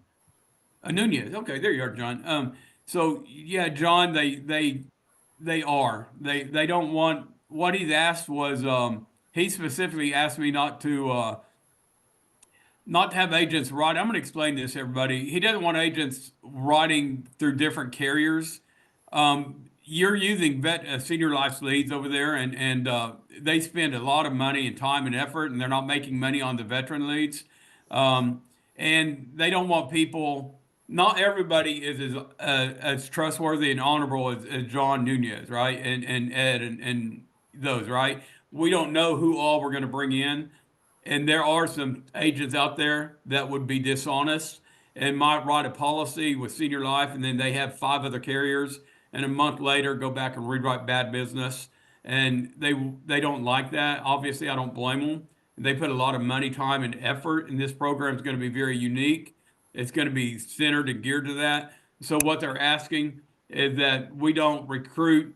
Nunez. Okay, there you are, John. So yeah, John, they are. They don't want, what he's asked was, he specifically asked me not to have agents write. I'm going to explain this, everybody. He doesn't want agents writing through different carriers. You're using Senior Life Leads over there, and they spend a lot of money and time and effort, and they're not making money on the veteran leads. And they don't want people. Not everybody is as trustworthy and honorable as John Nunez, right? And Ed and those, right? We don't know who all we're going to bring in. And there are some agents out there that would be dishonest and might write a policy with Senior Life, and then they have 5 other carriers, and a month later go back and rewrite bad business. And they don't like that. Obviously, I don't blame them. They put a lot of money, time, and effort, and this program is going to be very unique. It's going to be centered and geared to that. So what they're asking is that we don't recruit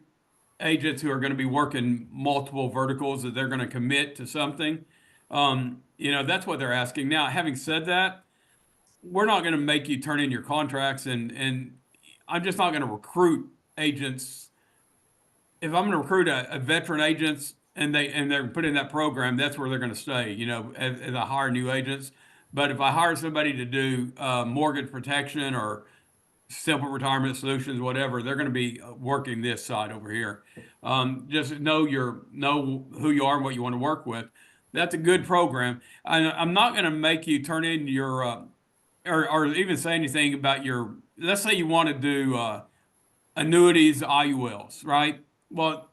agents who are going to be working multiple verticals, that they're going to commit to something. That's what they're asking. Now, having said that, we're not going to make you turn in your contracts, and I'm just not going to recruit agents. If I'm going to recruit a veteran agents and they're put in that program, that's where they're going to stay, as I hire new agents. But if I hire somebody to do mortgage protection or simple retirement solutions, whatever, they're going to be working this side over here. Just know who you are and what you want to work with. That's a good program. I'm not going to make you turn in your or even say anything about your. Let's say you want to do annuities, IULs, right? Well,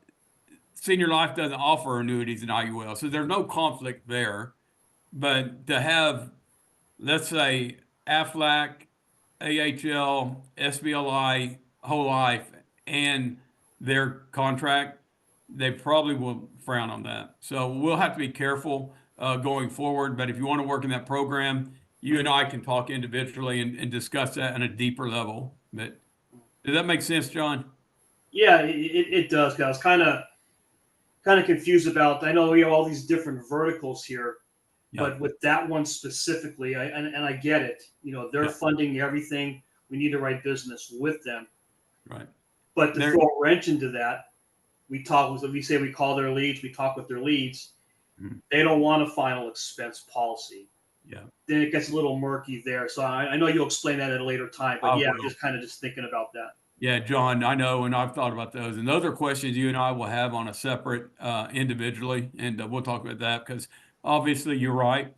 Senior Life doesn't offer annuities and IULs, so there's no conflict there. But to have, let's say, AFLAC, AHL, SBLI, whole life, and their contract, they probably will frown on that. So we'll have to be careful going forward. But if you want to work in that program, you and I can talk individually and discuss that on a deeper level. But does that make sense, John? Yeah, it does. I was kind of confused about. I know we have all these different verticals here, but with that one specifically, I get it. They're funding everything. We need to write business with them. Right. But to throw a wrench into that, we call their leads. We talk with their leads. Mm-hmm. They don't want a final expense policy. Yeah. Then it gets a little murky there. So I know you'll explain that at a later time. But I'm just thinking about that. Yeah, John, I know, and I've thought about those. And those are questions you and I will have on a separate individually, and we'll talk about that because obviously you're right.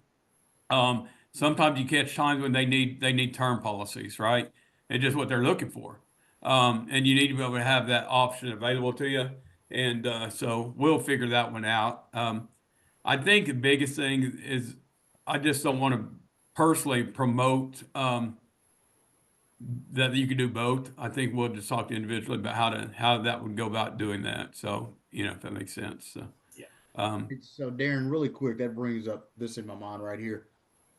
Sometimes you catch times when they need term policies, right? It's just what they're looking for. And you need to be able to have that option available to you. And so we'll figure that one out. I think the biggest thing is I just don't want to personally promote that you can do both. I think we'll just talk individually about how that would go about doing that. So, if that makes sense. So, Yeah. So Darren, really quick, that brings up this in my mind right here.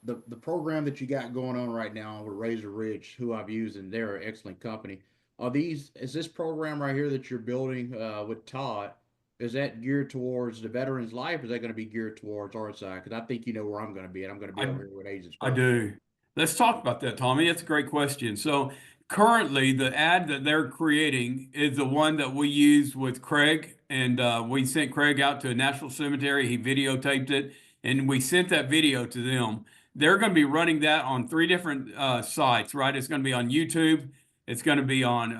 The program that you got going on right now with Razor Ridge, who I've used, and they're an excellent company. Is this program right here that you're building with Todd? Is that geared towards the veterans life? Or is that going to be geared towards our side? Because I think you know where I'm going to be, and I'm going to be over here with agents. I do. Let's talk about that, Tommy. That's a great question. So currently, the ad that they're creating is the one that we used with Craig, and we sent Craig out to a national cemetery. He videotaped it, and we sent that video to them. They're going to be running that on 3 different sites, right? It's going to be on YouTube. It's going to be on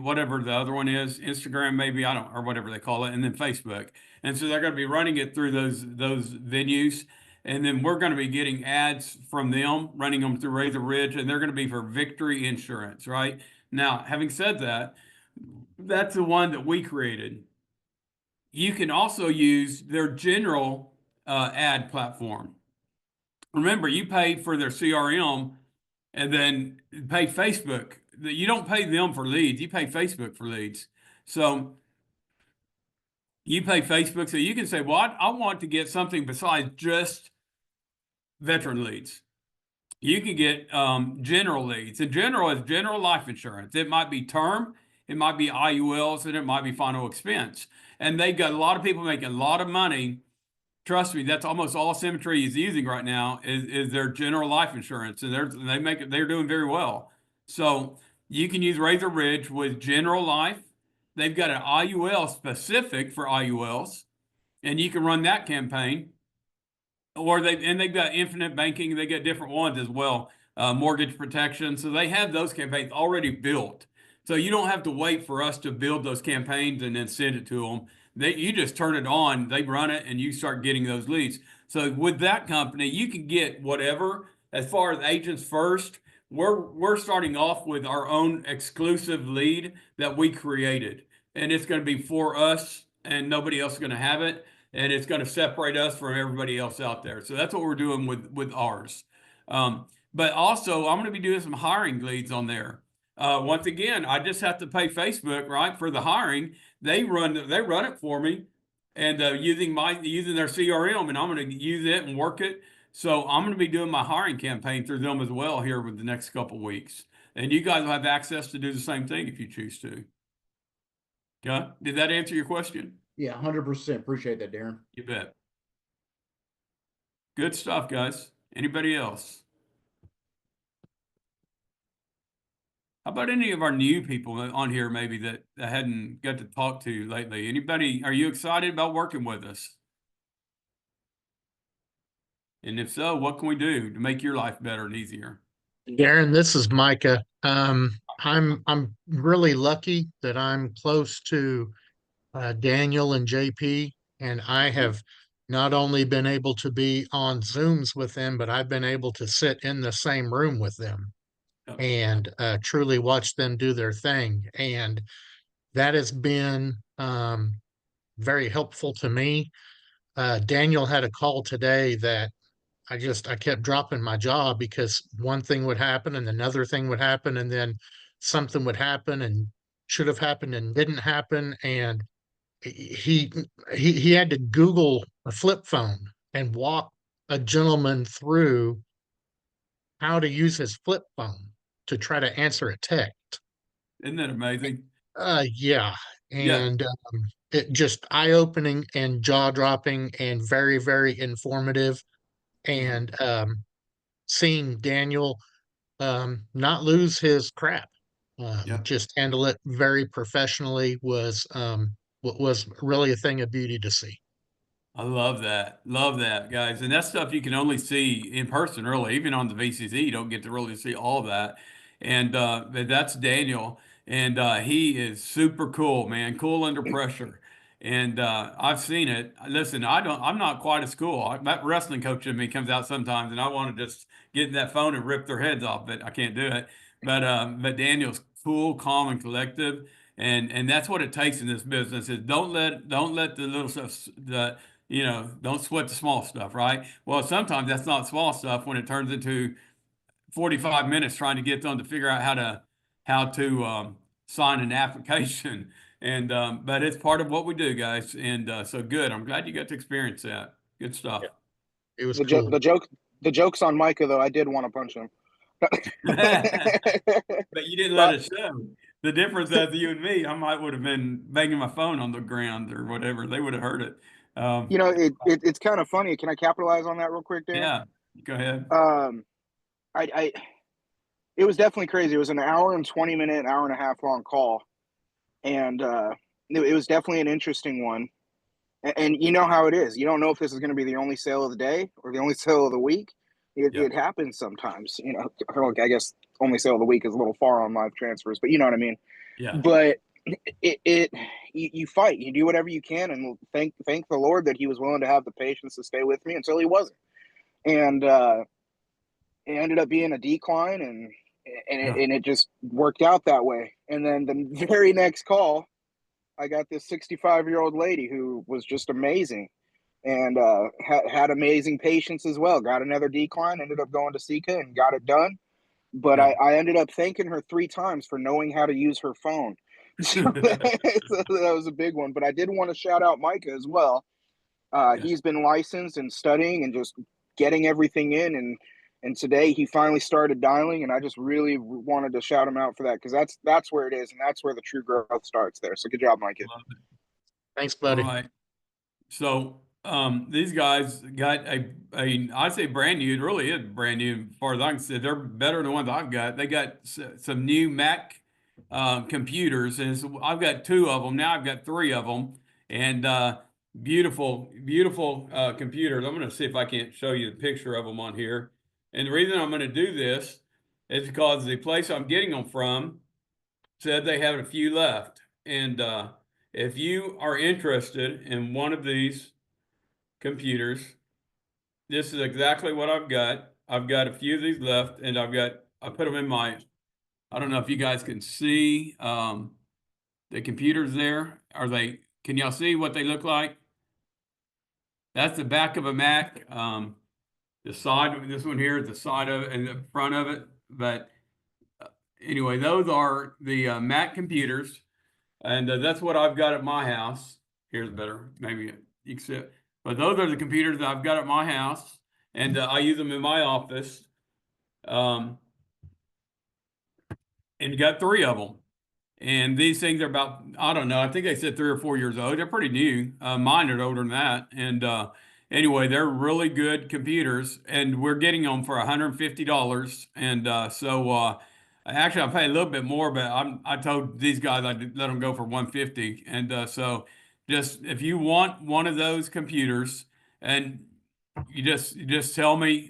whatever the other one is, Instagram maybe, I don't, or whatever they call it, and then Facebook. And so they're going to be running it through those venues. And then we're going to be getting ads from them, running them through Razor Ridge, and they're going to be for Victory Insurance, right? Now, having said that, that's the one that we created. You can also use their general ad platform. Remember, you pay for their CRM and then pay Facebook. You don't pay them for leads, you pay Facebook for leads. So you pay Facebook, so you can say, well, I want to get something besides just veteran leads. You can get general leads, and general is general life insurance. It might be term, it might be IULs, and it might be final expense. And they got a lot of people making a lot of money. Trust me, that's almost all cemetery is using right now is their general life insurance, and they're doing very well. So you can use Razor Ridge with general life. They've got an IUL specific for IULs, and you can run that campaign. Or they've got infinite banking. They got different ones as well, mortgage protection. So they have those campaigns already built. So you don't have to wait for us to build those campaigns and then send it to them. You just turn it on, they run it, and you start getting those leads. So with that company, you can get whatever. As far as agents first, we're starting off with our own exclusive lead that we created, and it's going to be for us, and nobody else is going to have it. And it's going to separate us from everybody else out there. So that's what we're doing with ours. But also, I'm going to be doing some hiring leads on there. Once again, I just have to pay Facebook, right, for the hiring. They run it for me, and using their CRM, and I'm going to use it and work it. So I'm going to be doing my hiring campaign through them as well here with the next couple of weeks. And you guys will have access to do the same thing if you choose to. Okay, did that answer your question? Yeah, 100%. Appreciate that, Darren. You bet. Good stuff, guys. Anybody else? How about any of our new people on here maybe that I hadn't got to talk to lately? Anybody, are you excited about working with us? And if so, what can we do to make your life better and easier? Darren, this is Micah. I'm really lucky that I'm close to Daniel and JP, and I have not only been able to be on Zooms with them, but I've been able to sit in the same room with them and truly watch them do their thing. And that has been very helpful to me. Daniel had a call today that I kept dropping my jaw because one thing would happen and another thing would happen, and then something would happen and should have happened and didn't happen. And he he had to Google a flip phone and walk a gentleman through how to use his flip phone to try to answer a text. Isn't that amazing? Yeah. Yeah. And it just eye-opening and jaw-dropping and very, very informative. And seeing Daniel not lose his crap, Yeah. just handle it very professionally was really a thing of beauty to see. I love that. Love that, guys. And that's stuff you can only see in person, really. Even on the VCZ, you don't get to really see all that. And but that's Daniel. And he is super cool, man. Cool under pressure. And I've seen it. Listen, I'm not quite as cool. That wrestling coach in me comes out sometimes, and I want to just get in that phone and rip their heads off, but I can't do it. But Daniel's cool, calm, and collective. And that's what it takes in this business is don't let the little stuff don't sweat the small stuff, right? Well, sometimes that's not small stuff when it turns into 45 minutes trying to get them to figure out how to sign an application. And but it's part of what we do, guys. And so good. I'm glad you got to experience that. Good stuff. It was The cool. the joke's on Micah though. I did want to punch him. But you didn't let it show. The difference as you and me, I might would have been banging my phone on the ground or whatever. They would have heard it. You know, it's kind of funny. Can I capitalize on that real quick, Darren? Yeah, go ahead. I it was definitely crazy. It was an hour and 20-minute, hour and a half long call, and it was definitely an interesting one. And you know how it is. You don't know if this is going to be the only sale of the day or the only sale of the week. It happens sometimes. You know, I guess only sale of the week is a little far on live transfers, but you know what I mean. Yeah. But you fight. You do whatever you can, and thank the Lord that He was willing to have the patience to stay with me until He wasn't. And it ended up being a decline, and it just worked out that way. And then the very next call, I got this 65-year-old lady who was just amazing, and had amazing patience as well. Got another decline, ended up going to Sika and got it done. But I ended up thanking her 3 times for knowing how to use her phone. So that was a big one. But I did want to shout out Micah as well. He's been licensed and studying and just getting everything in, and today he finally started dialing, and I just really wanted to shout him out for that, because that's where it is, and that's where the true growth starts there. So good job, Micah. Thanks, buddy. All right. So these guys got I say brand new. It really is brand new as far as I can see. They're better than the ones I've got. They got some new Mac computers, and so I've got 2 of them now. I've got 3 of them, and beautiful computers. I'm going to see if I can't show you the picture of them on here. And the reason I'm going to do this is because the place I'm getting them from said they have a few left, and if you are interested in one of these computers, this is exactly what I've got. I've got a few of these left, and I put them in my, I don't know if you guys can see the computers there. Can y'all see what they look like? That's the back of a Mac. The side, this one here is the side of it and the front of it. But anyway, those are the Mac computers. And that's what I've got at my house. Here's better. Maybe you can see it. But those are the computers that I've got at my house. And I use them in my office. And you got 3 of them. And these things are about, I don't know, I think they said 3 or 4 years old. They're pretty new. Mine are older than that. And anyway, they're really good computers. And we're getting them for $150. And actually, I pay a little bit more, but I told these guys I'd let them go for $150. And so just if you want one of those computers, and you just tell me,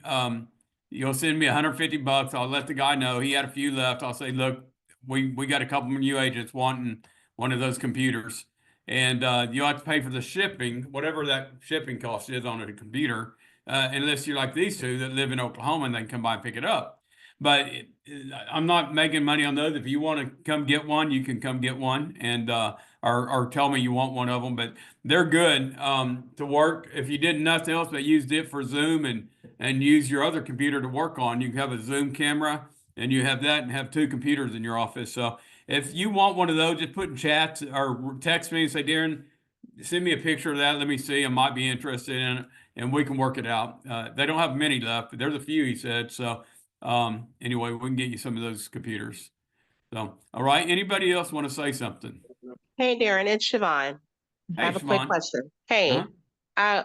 you'll send me $150. I'll let the guy know he had a few left. I'll say, look, we got a couple of new agents wanting one of those computers, and you have to pay for the shipping, whatever that shipping cost is on a computer, unless you're like these 2 that live in Oklahoma and they can come by and pick it up. But I'm not making money on those. If you want to come get one, you can come get one, and or tell me you want one of them. But they're good to work. If you did nothing else but used it for Zoom and use your other computer to work on, you can have a Zoom camera, and you have that and have 2 computers in your office. So if you want one of those, just put in chat or text me and say, Darren, send me a picture of that. Let me see. I might be interested in it, and we can work it out. They don't have many left, but there's a few, he said. So anyway, we can get you some of those computers. So, all right. Anybody else want to say something? Hey, Darren, it's Siobhan. Hey, I have a quick Siobhan. question. Hey,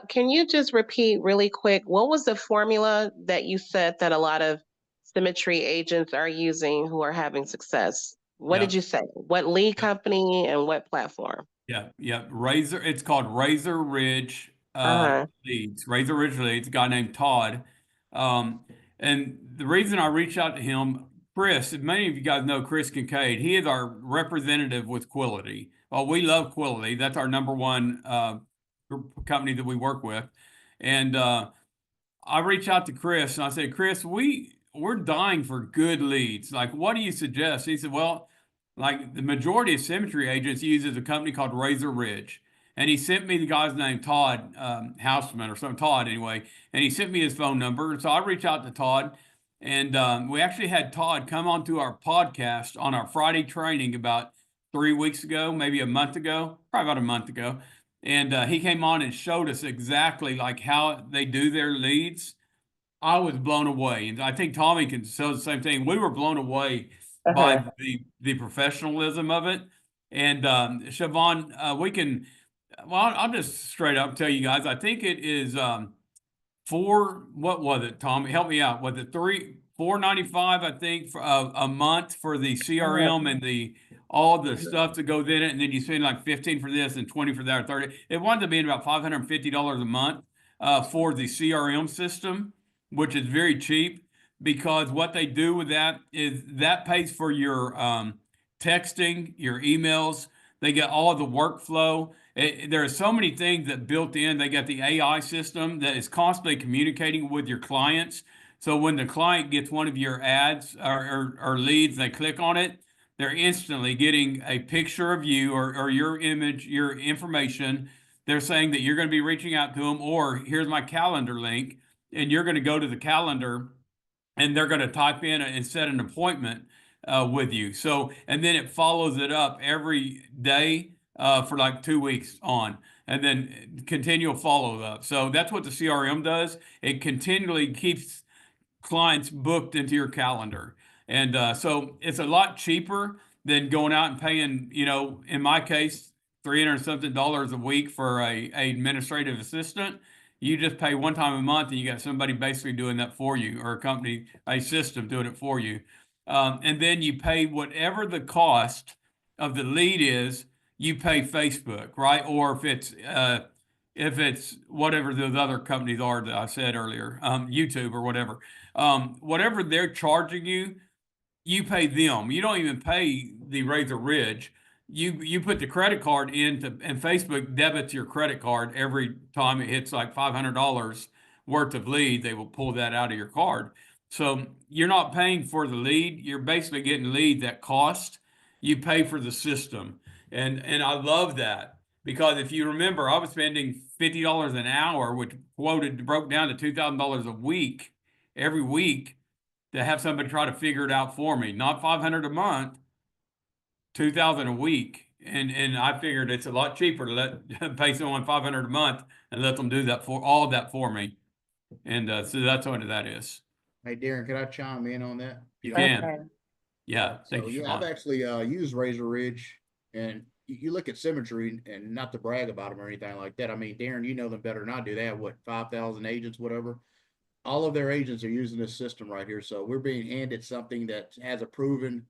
can you just repeat really quick, what was the formula that you said that a lot of symmetry agents are using who are having success? What did you say? What lead company and what platform? Yeah. Razor. It's called Razor Ridge Leads. Razor Ridge Leads. A guy named Todd. And the reason I reached out to him, Chris, many of you guys know Chris Kincaid. He is our representative with Quility. Well, we love Quility. That's our #1 company that we work with. And I reached out to Chris and I said, Chris, we're dying for good leads. Like, what do you suggest? He said, well, like the majority of symmetry agents uses a company called Razor Ridge. And he sent me the guy's name, Todd Houseman or something, Todd anyway. And he sent me his phone number. And so I reached out to Todd, and we actually had Todd come onto our podcast on our Friday training about 3 weeks ago, maybe a month ago, probably about a month ago. And he came on and showed us exactly like how they do their leads. I was blown away. And I think Tommy can say the same thing. We were blown away by the professionalism of it. And Siobhan, we can, well, I'll just straight up tell you guys, I think it is what was it, Tommy? Help me out. Was it $4.95, I think, for a month for the CRM and all the stuff that goes in it, and then you spend like 15 for this and 20 for that or 30. It winds up being about $550 a month for the CRM system, which is very cheap, because what they do with that is that pays for your texting, your emails. They get all of the workflow. There are so many things that built in. They got the AI system that is constantly communicating with your clients. So when the client gets one of your ads or leads, they click on it, they're instantly getting a picture of you or your image, your information. They're saying that you're going to be reaching out to them, or here's my calendar link, and you're going to go to the calendar and they're going to type in and set an appointment with you. So, and then it follows it up every day for like 2 weeks on, and then continual follow up. So that's what the CRM does. It continually keeps clients booked into your calendar. And so it's a lot cheaper than going out and paying, in my case, $300 something a week for a administrative assistant. You just pay one time a month and you got somebody basically doing that for you, or a system doing it for you. And then you pay whatever the cost of the lead is, you pay Facebook, right? Or if it's whatever those other companies are that I said earlier, YouTube or whatever, whatever they're charging you, you pay them. You don't even pay the Razor Ridge. You put the credit card in, and Facebook debits your credit card every time it hits like $500 worth of lead. They will pull that out of your card. So you're not paying for the lead. You're basically getting leads at cost. You pay for the system. And I love that, because if you remember, I was spending $50 an hour, which broke down to $2,000 a week, every week, to have somebody try to figure it out for me. Not $500 a month, $2,000 a week. And I figured it's a lot cheaper to pay someone $500 a month and let them do that all of that for me. And so that's what that is. Hey, Darren, can I chime in on that? You can. Yeah. So yeah, I've actually used Razor Ridge, and you look at Symmetry, and not to brag about them or anything like that. I mean, Darren, you know them better than I do. They have 5,000 agents, whatever. All of their agents are using this system right here. So we're being handed something that has a proven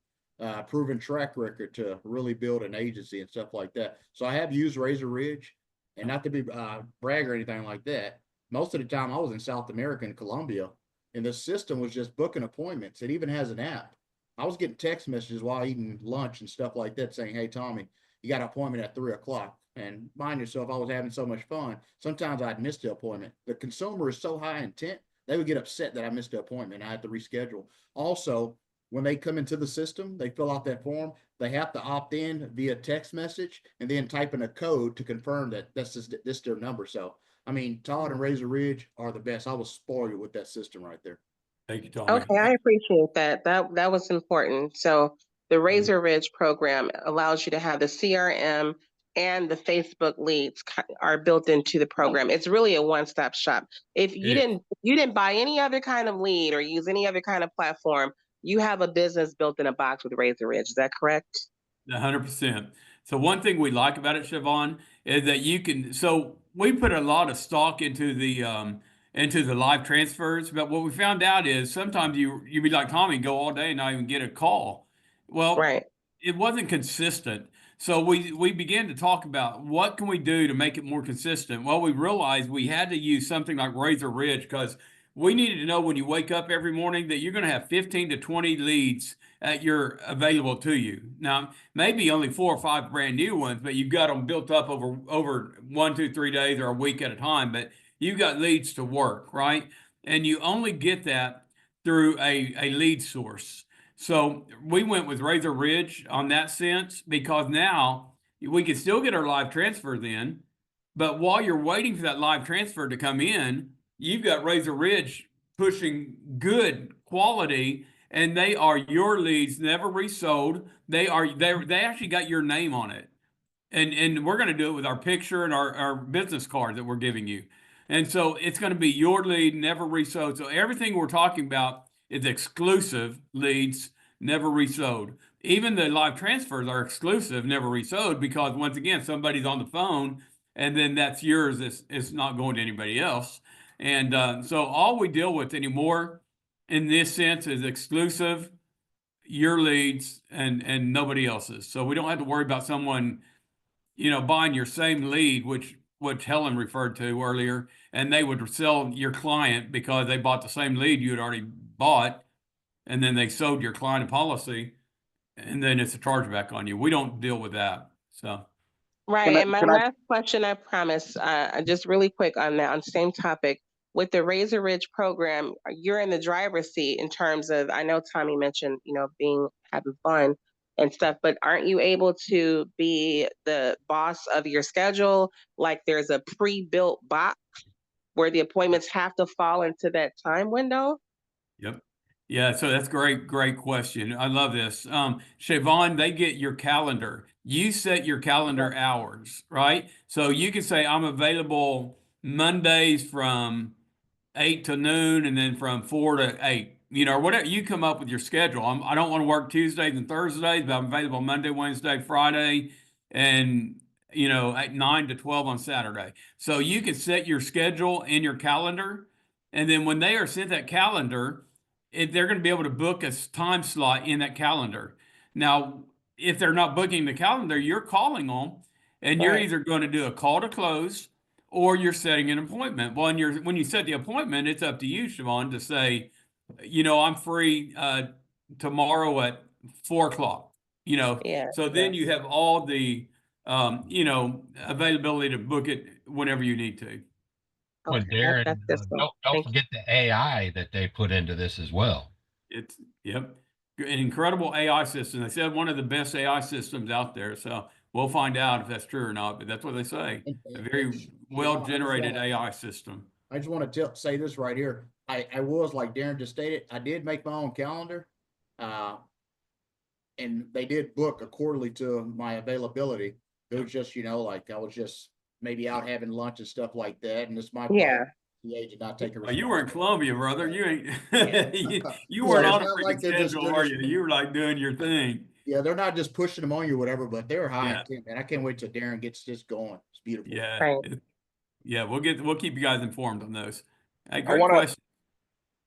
track record to really build an agency and stuff like that. So I have used Razor Ridge, and not to be brag or anything like that. Most of the time I was in South America and Colombia, and the system was just booking appointments. It even has an app. I was getting text messages while eating lunch and stuff like that saying, "Hey, Tommy, you got an appointment at 3 o'clock. And mind yourself, I was having so much fun. Sometimes I'd miss the appointment. The consumer is so high intent, they would get upset that I missed the appointment. I had to reschedule. Also, when they come into the system, they fill out that form. They have to opt in via text message and then type in a code to confirm that this their number. So, I mean, Todd and Razor Ridge are the best. I was spoiled with that system right there. Thank you, Tommy. Okay, I appreciate that. That was important. So the Razor Ridge program allows you to have the CRM and the Facebook leads are built into the program. It's really a one-stop shop. If you didn't buy any other kind of lead or use any other kind of platform, you have a business built in a box with Razor Ridge. Is that correct? 100%. So one thing we like about it, Siobhan, is that so we put a lot of stock into the live transfers, but what we found out is sometimes you'd be like Tommy, go all day and not even get a call. Well, right. It wasn't consistent. So we began to talk about what can we do to make it more consistent. Well, we realized we had to use something like Razor Ridge, because we needed to know when you wake up every morning that you're going to have 15 to 20 leads available to you. Now, maybe only 4 or 5 brand new ones, but you've got them built up over 1, 2, 3 days or a week at a time. But you've got leads to work, right? And you only get that through a lead source. So we went with Razor Ridge on that sense, because now we can still get our live transfers in, but while you're waiting for that live transfer to come in, you've got Razor Ridge pushing good quality and they are your leads, never resold. They actually got your name on it. And we're going to do it with our picture and our business card that we're giving you. And so it's going to be your lead, never resold. So everything we're talking about is exclusive leads, never resold. Even the live transfers are exclusive, never resold, because once again, somebody's on the phone and then that's yours. It's not going to anybody else. And so all we deal with anymore in this sense is exclusive, your leads, and nobody else's. So we don't have to worry about someone, buying your same lead, which Helen referred to earlier, and they would sell your client because they bought the same lead you had already bought, and then they sold your client a policy, and then it's a chargeback on you. We don't deal with that. So Right. And my last question, I promise, just really quick on that, on the same topic. With the Razor Ridge program, you're in the driver's seat in terms of, I know Tommy mentioned, having fun and stuff, but aren't you able to be the boss of your schedule? Like there's a pre-built box where the appointments have to fall into that time window? Yep. Yeah, so that's great question. I love this. Siobhan, they get your calendar. You set your calendar hours, right? So you can say, I'm available Mondays from 8 to noon, and then from 4 to 8, or whatever. You come up with your schedule. I don't want to work Tuesdays and Thursdays, but I'm available Monday, Wednesday, Friday, and at 9 to 12 on Saturday. So you can set your schedule in your calendar, and then when they are sent that calendar, they're going to be able to book a time slot in that calendar. Now, if they're not booking the calendar, you're calling them, and you're either going to do a call to close, or you're setting an appointment. Well, when you set the appointment, it's up to you, Siobhan, to say, I'm free tomorrow at 4 o'clock. Yeah. So then you have all the availability to book it whenever you need to. Well, Okay, Darren, that's this one. don't forget the AI that they put into this as well. Yep, an incredible AI system. They said one of the best AI systems out there. So we'll find out if that's true or not, but that's what they say. A very well-generated AI system. I just want to say this right here. I was, like Darren just stated, I did make my own calendar. And they did book accordingly to my availability. It was just, like I was just maybe out having lunch and stuff like that. And it's my fault. The agent not taking responsibility. You were in Columbia, brother. You ain't you weren't on a freaking schedule, are you? You were like doing your thing. Yeah, they're not just pushing them on you or whatever, but they're high intent, and I can't wait till Darren gets this going. It's beautiful. Yeah. We'll keep you guys informed on those. Hey, great question.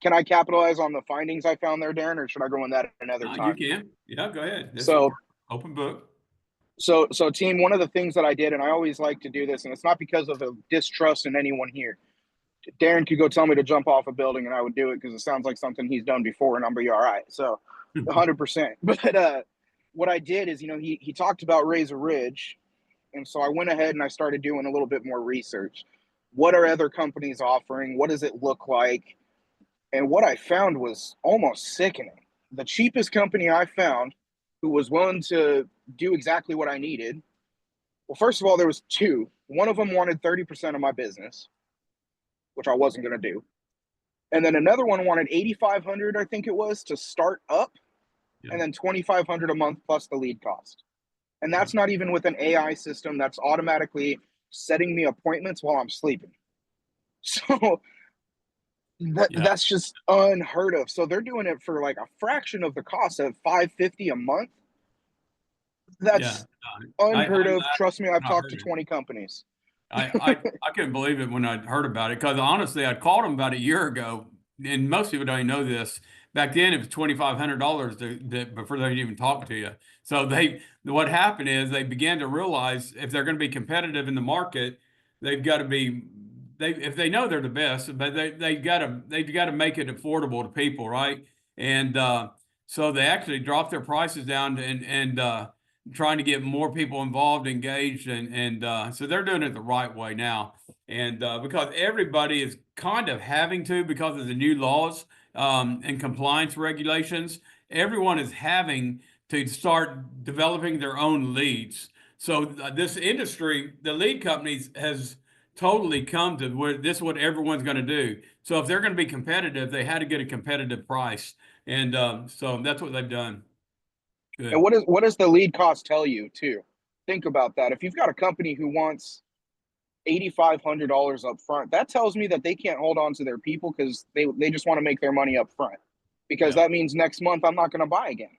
Can I capitalize on the findings I found there, Darren, or should I go in that another time? You can. Yeah, go ahead. Open book. So team, one of the things that I did, and I always like to do this, and it's not because of a distrust in anyone here. Darren could go tell me to jump off a building and I would do it because it sounds like something he's done before and I'm be all right. So 100%. But what I did is, he talked about Razor Ridge. And so I went ahead and I started doing a little bit more research. What are other companies offering? What does it look like? And what I found was almost sickening. The cheapest company I found who was willing to do exactly what I needed. Well, first of all, there was two. One of them wanted 30% of my business, which I wasn't going to do. And then another one wanted $8,500, I think it was, to start up, and then $2,500 a month plus the lead cost. And that's not even with an AI system that's automatically setting me appointments while I'm sleeping. So that's just unheard of. So they're doing it for like a fraction of the cost of $550 a month. That's unheard of. Trust me, I've talked to 20 companies. I couldn't believe it when I heard about it, because honestly, I called them about a year ago, and most people don't know this. Back then, it was $2,500 before they even talked to you. So what happened is they began to realize if they're going to be competitive in the market, they've got to be. If they know they're the best, but they've got to make it affordable to people, right? And so they actually dropped their prices down and trying to get more people involved, engaged, and so they're doing it the right way now. And because everybody is kind of having to, because of the new laws and compliance regulations, everyone is having to start developing their own leads. So this industry, the lead companies, has totally come to where this is what everyone's going to do. So if they're going to be competitive, they had to get a competitive price. And so that's what they've done. Good. And what does the lead cost tell you too? Think about that. If you've got a company who wants $8,500 up front, that tells me that they can't hold on to their people because they just want to make their money up front. Because that means next month I'm not going to buy again.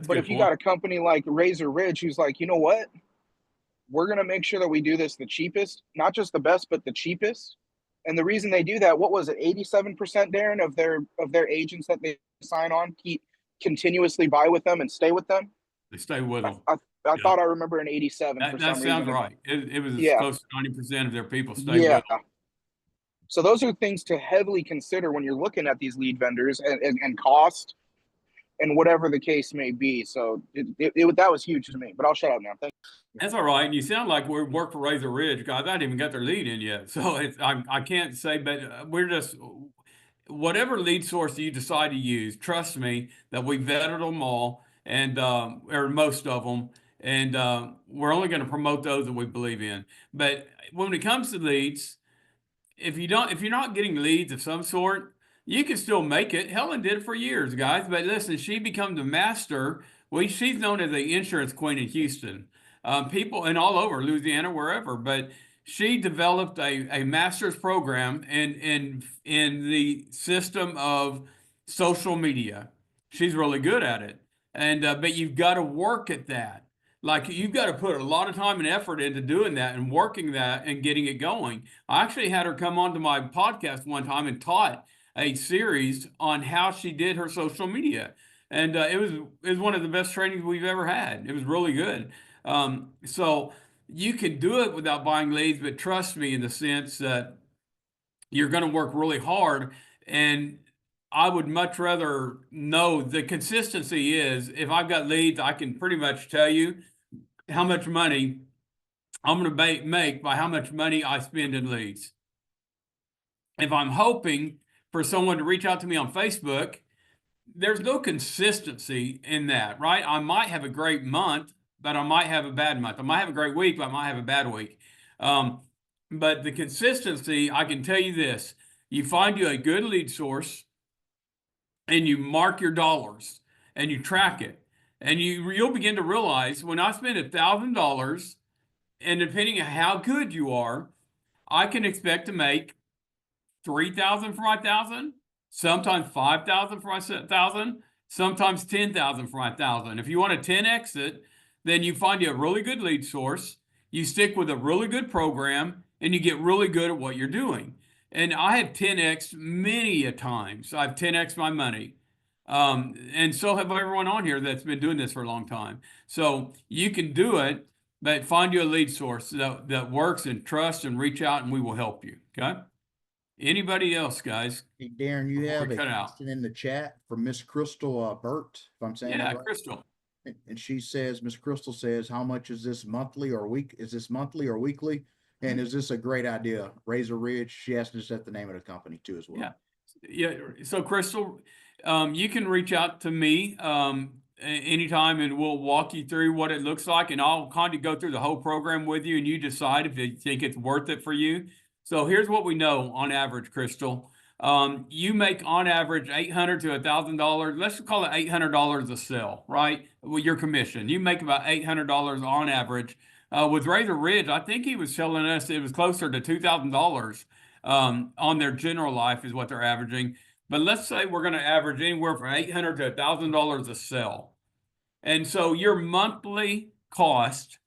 But if you got a company like Razor Ridge who's like, you know what? We're going to make sure that we do this the cheapest, not just the best, but the cheapest. And the reason they do that, what was it, 87%, Darren, of their agents that they sign on keep continuously buy with them and stay with them? They stay with them. I thought I remember an 87 for some reason. That sounds right. It was close to 90% of their people stay with them. So those are things to heavily consider when you're looking at these lead vendors and cost and whatever the case may be. So that was huge to me, but I'll shut up now. Thank you. That's all right. And you sound like we work for Razor Ridge, guys. I didn't even got their lead in yet. So I can't say, but we're just, whatever lead source you decide to use, trust me that we vetted them all and, or most of them. And we're only going to promote those that we believe in. But when it comes to leads, if you're not getting leads of some sort, you can still make it. Helen did it for years, guys. But listen, she becomes a master. Well, she's known as the insurance queen in Houston. People and all over Louisiana, wherever. But she developed a master's program in the system of social media. She's really good at it. And but you've got to work at that. Like you've got to put a lot of time and effort into doing that and working that and getting it going. I actually had her come onto my podcast one time and taught a series on how she did her social media. And it was one of the best trainings we've ever had. It was really good. So you can do it without buying leads, but trust me in the sense that you're going to work really hard. And I would much rather know the consistency is if I've got leads, I can pretty much tell you how much money I'm going to make by how much money I spend in leads. If I'm hoping for someone to reach out to me on Facebook, there's no consistency in that, right? I might have a great month, but I might have a bad month. I might have a great week, but I might have a bad week. But the consistency, I can tell you this, you find you a good lead source and you mark your dollars and you track it. And you'll begin to realize when I spend $1,000, and depending on how good you are, I can expect to make 3,000 for my 1,000, sometimes 5,000 for my 1,000, sometimes 10,000 for my 1,000. If you want to 10x it, then you find you a really good lead source, you stick with a really good program, and you get really good at what you're doing. And I have 10x many a times. I've 10x my money. And so have everyone on here that's been doing this for a long time. So you can do it, but find you a lead source that works and trust and reach out and we will help you. Okay. Anybody else, guys? Hey, Darren, you have a cut out. question in the chat from Miss Crystal Burt, if I'm saying that right. Crystal. And she says, Miss Crystal says, how much is this monthly or week? Is this monthly or weekly? And is this a great idea? Razor Ridge. She asked us at the name of the company too as well. Yeah. So Crystal, you can reach out to me anytime and we'll walk you through what it looks like and I'll kind of go through the whole program with you and you decide if you think it's worth it for you. So here's what we know on average, Crystal. You make on average $800 to $1,000. Let's call it $800 a sale, right? With your commission, you make about $800 on average. With Razor Ridge, I think he was telling us it was closer to $2,000 on their general life is what they're averaging. But let's say we're going to average anywhere from $800 to $1,000 a sell. And so your monthly cost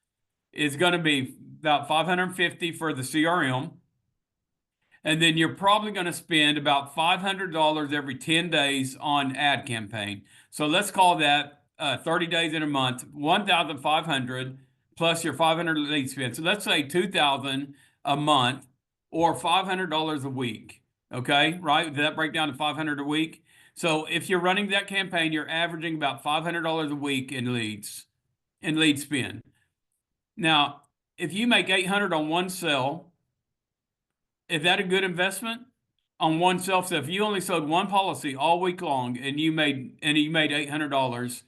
is going to be about $550 for the CRM. And then you're probably going to spend about $500 every 10 days on ad campaign. So let's call that 30 days in a month, 1,500 plus your 500 lead spend. So let's say 2,000 a month or $500 a week. Okay, right? Did that break down to 500 a week? So if you're running that campaign, you're averaging about $500 a week in leads, in lead spend. Now, if you make 800 on one sell, is that a good investment on one sell? So if you only sold one policy all week long and you made $800,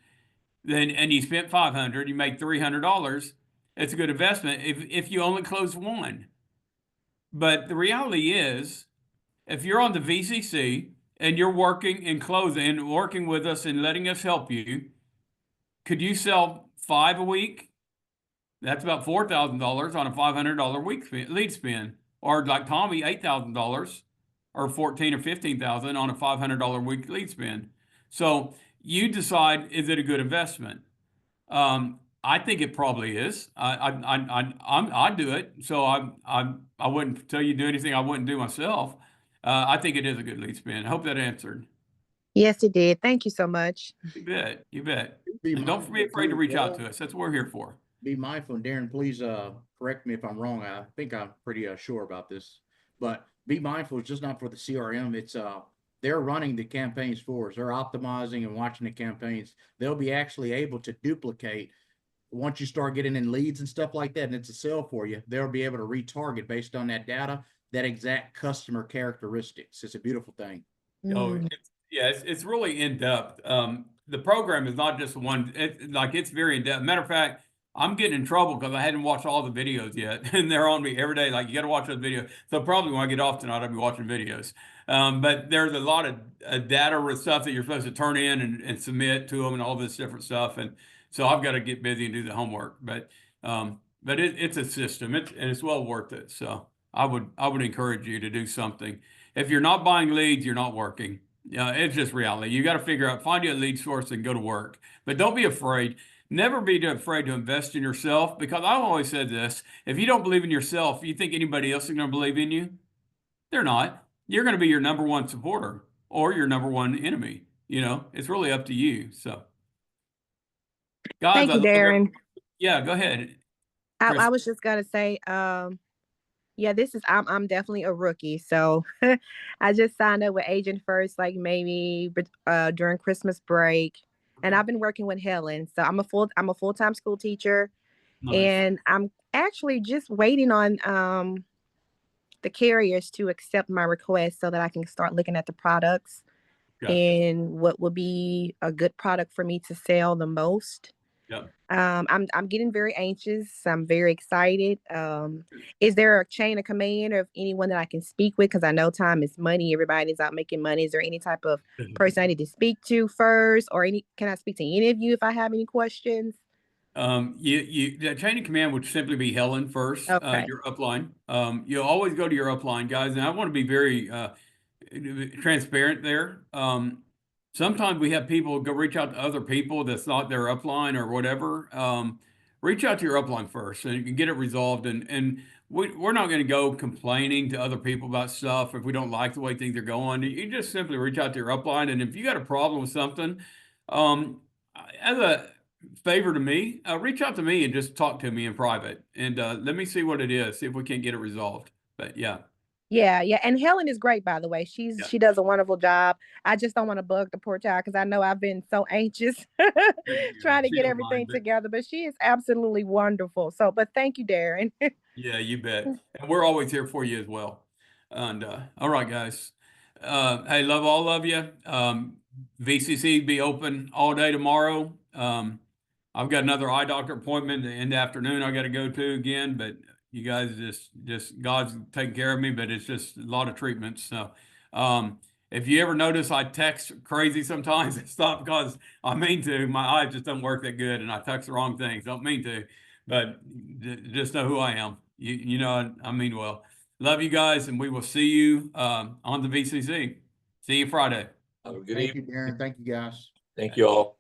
then and you spent $500, you made $300. It's a good investment if you only close one. But the reality is, if you're on the VCC and you're working and closing and working with us and letting us help you, could you sell 5 a week? That's about $4,000 on a $500 week lead spin, or like Tommy, $8,000, or 14 or 15,000 on a $500 week lead spin. So you decide, is it a good investment? I think it probably is. I'd do it. So I wouldn't tell you to do anything I wouldn't do myself. I think it is a good lead spin. I hope that answered. Yes, it did. Thank you so much. You bet. You bet. Be And don't be afraid to reach out to us. That's what we're here for. Be mindful, and Darren, please correct me if I'm wrong. I think I'm pretty sure about this, but be mindful. It's just not for the CRM. It's they're running the campaigns for us. They're optimizing and watching the campaigns. They'll be actually able to duplicate once you start getting in leads and stuff like that, and it's a sale for you. They'll be able to retarget based on that data, that exact customer characteristics. It's a beautiful thing. Oh, it's really in depth. The program is not just one. It's very in depth. Matter of fact, I'm getting in trouble because I hadn't watched all the videos yet, and they're on me every day. Like, you got to watch those videos. So probably when I get off tonight, I'll be watching videos. But there's a lot of data stuff that you're supposed to turn in and submit to them, and all this different stuff. And so I've got to get busy and do the homework. But it's a system. And it's well worth it. So I would encourage you to do something. If you're not buying leads, you're not working. It's just reality. You got to figure out, find you a lead source and go to work. But don't be afraid. Never be afraid to invest in yourself, because I've always said this: if you don't believe in yourself, you think anybody else is going to believe in you? They're not. You're going to be your number one supporter or your number one enemy. It's really up to you. So, guys, Thank you, Darren. Yeah, go ahead. I was just gonna say, yeah, I'm definitely a rookie. So I just signed up with Agent First, like maybe during Christmas break. And I've been working with Helen. So I'm a full-time school teacher. Nice. And I'm actually just waiting on the carriers to accept my request so that I can start looking at the products and what will be a good product for me to sell the most. Yeah. I'm getting very anxious. I'm very excited. Is there a chain of command of anyone that I can speak with? Because I know time is money. Everybody's out making money. Is there any type of person I need to speak to first, or can I speak to any of you if I have any questions? The chain of command would simply be Helen first. Your upline. You'll always go to your upline, guys, and I want to be very transparent there. Sometimes we have people go reach out to other people that's not their upline or whatever. Reach out to your upline first, so you can get it resolved. And we're not going to go complaining to other people about stuff if we don't like the way things are going. You just simply reach out to your upline, and if you got a problem with something, as a favor to me, reach out to me and just talk to me in private, and let me see what it is, see if we can't get it resolved. But yeah. Yeah. And Helen is great, by the way. She does a wonderful job. I just don't want to bug the poor child because I know I've been so anxious trying to get everything together, but she is absolutely wonderful. So, but thank you, Darren. Yeah, you bet. And we're always here for you as well. And all right, guys. Hey, love all of you. VCC be open all day tomorrow. I've got another eye doctor appointment in the afternoon I got to go to again, but you guys just God's taking care of me, but it's just a lot of treatments. So if you ever notice I text crazy sometimes, it's not because I mean to. My eyes just don't work that good, and I text the wrong things. Don't mean to, but just know who I am. You know I mean well. Love you guys, and we will see you on the VCC. See you Friday. Have a good Thank evening. you, Darren. Thank you, guys. Thank you all.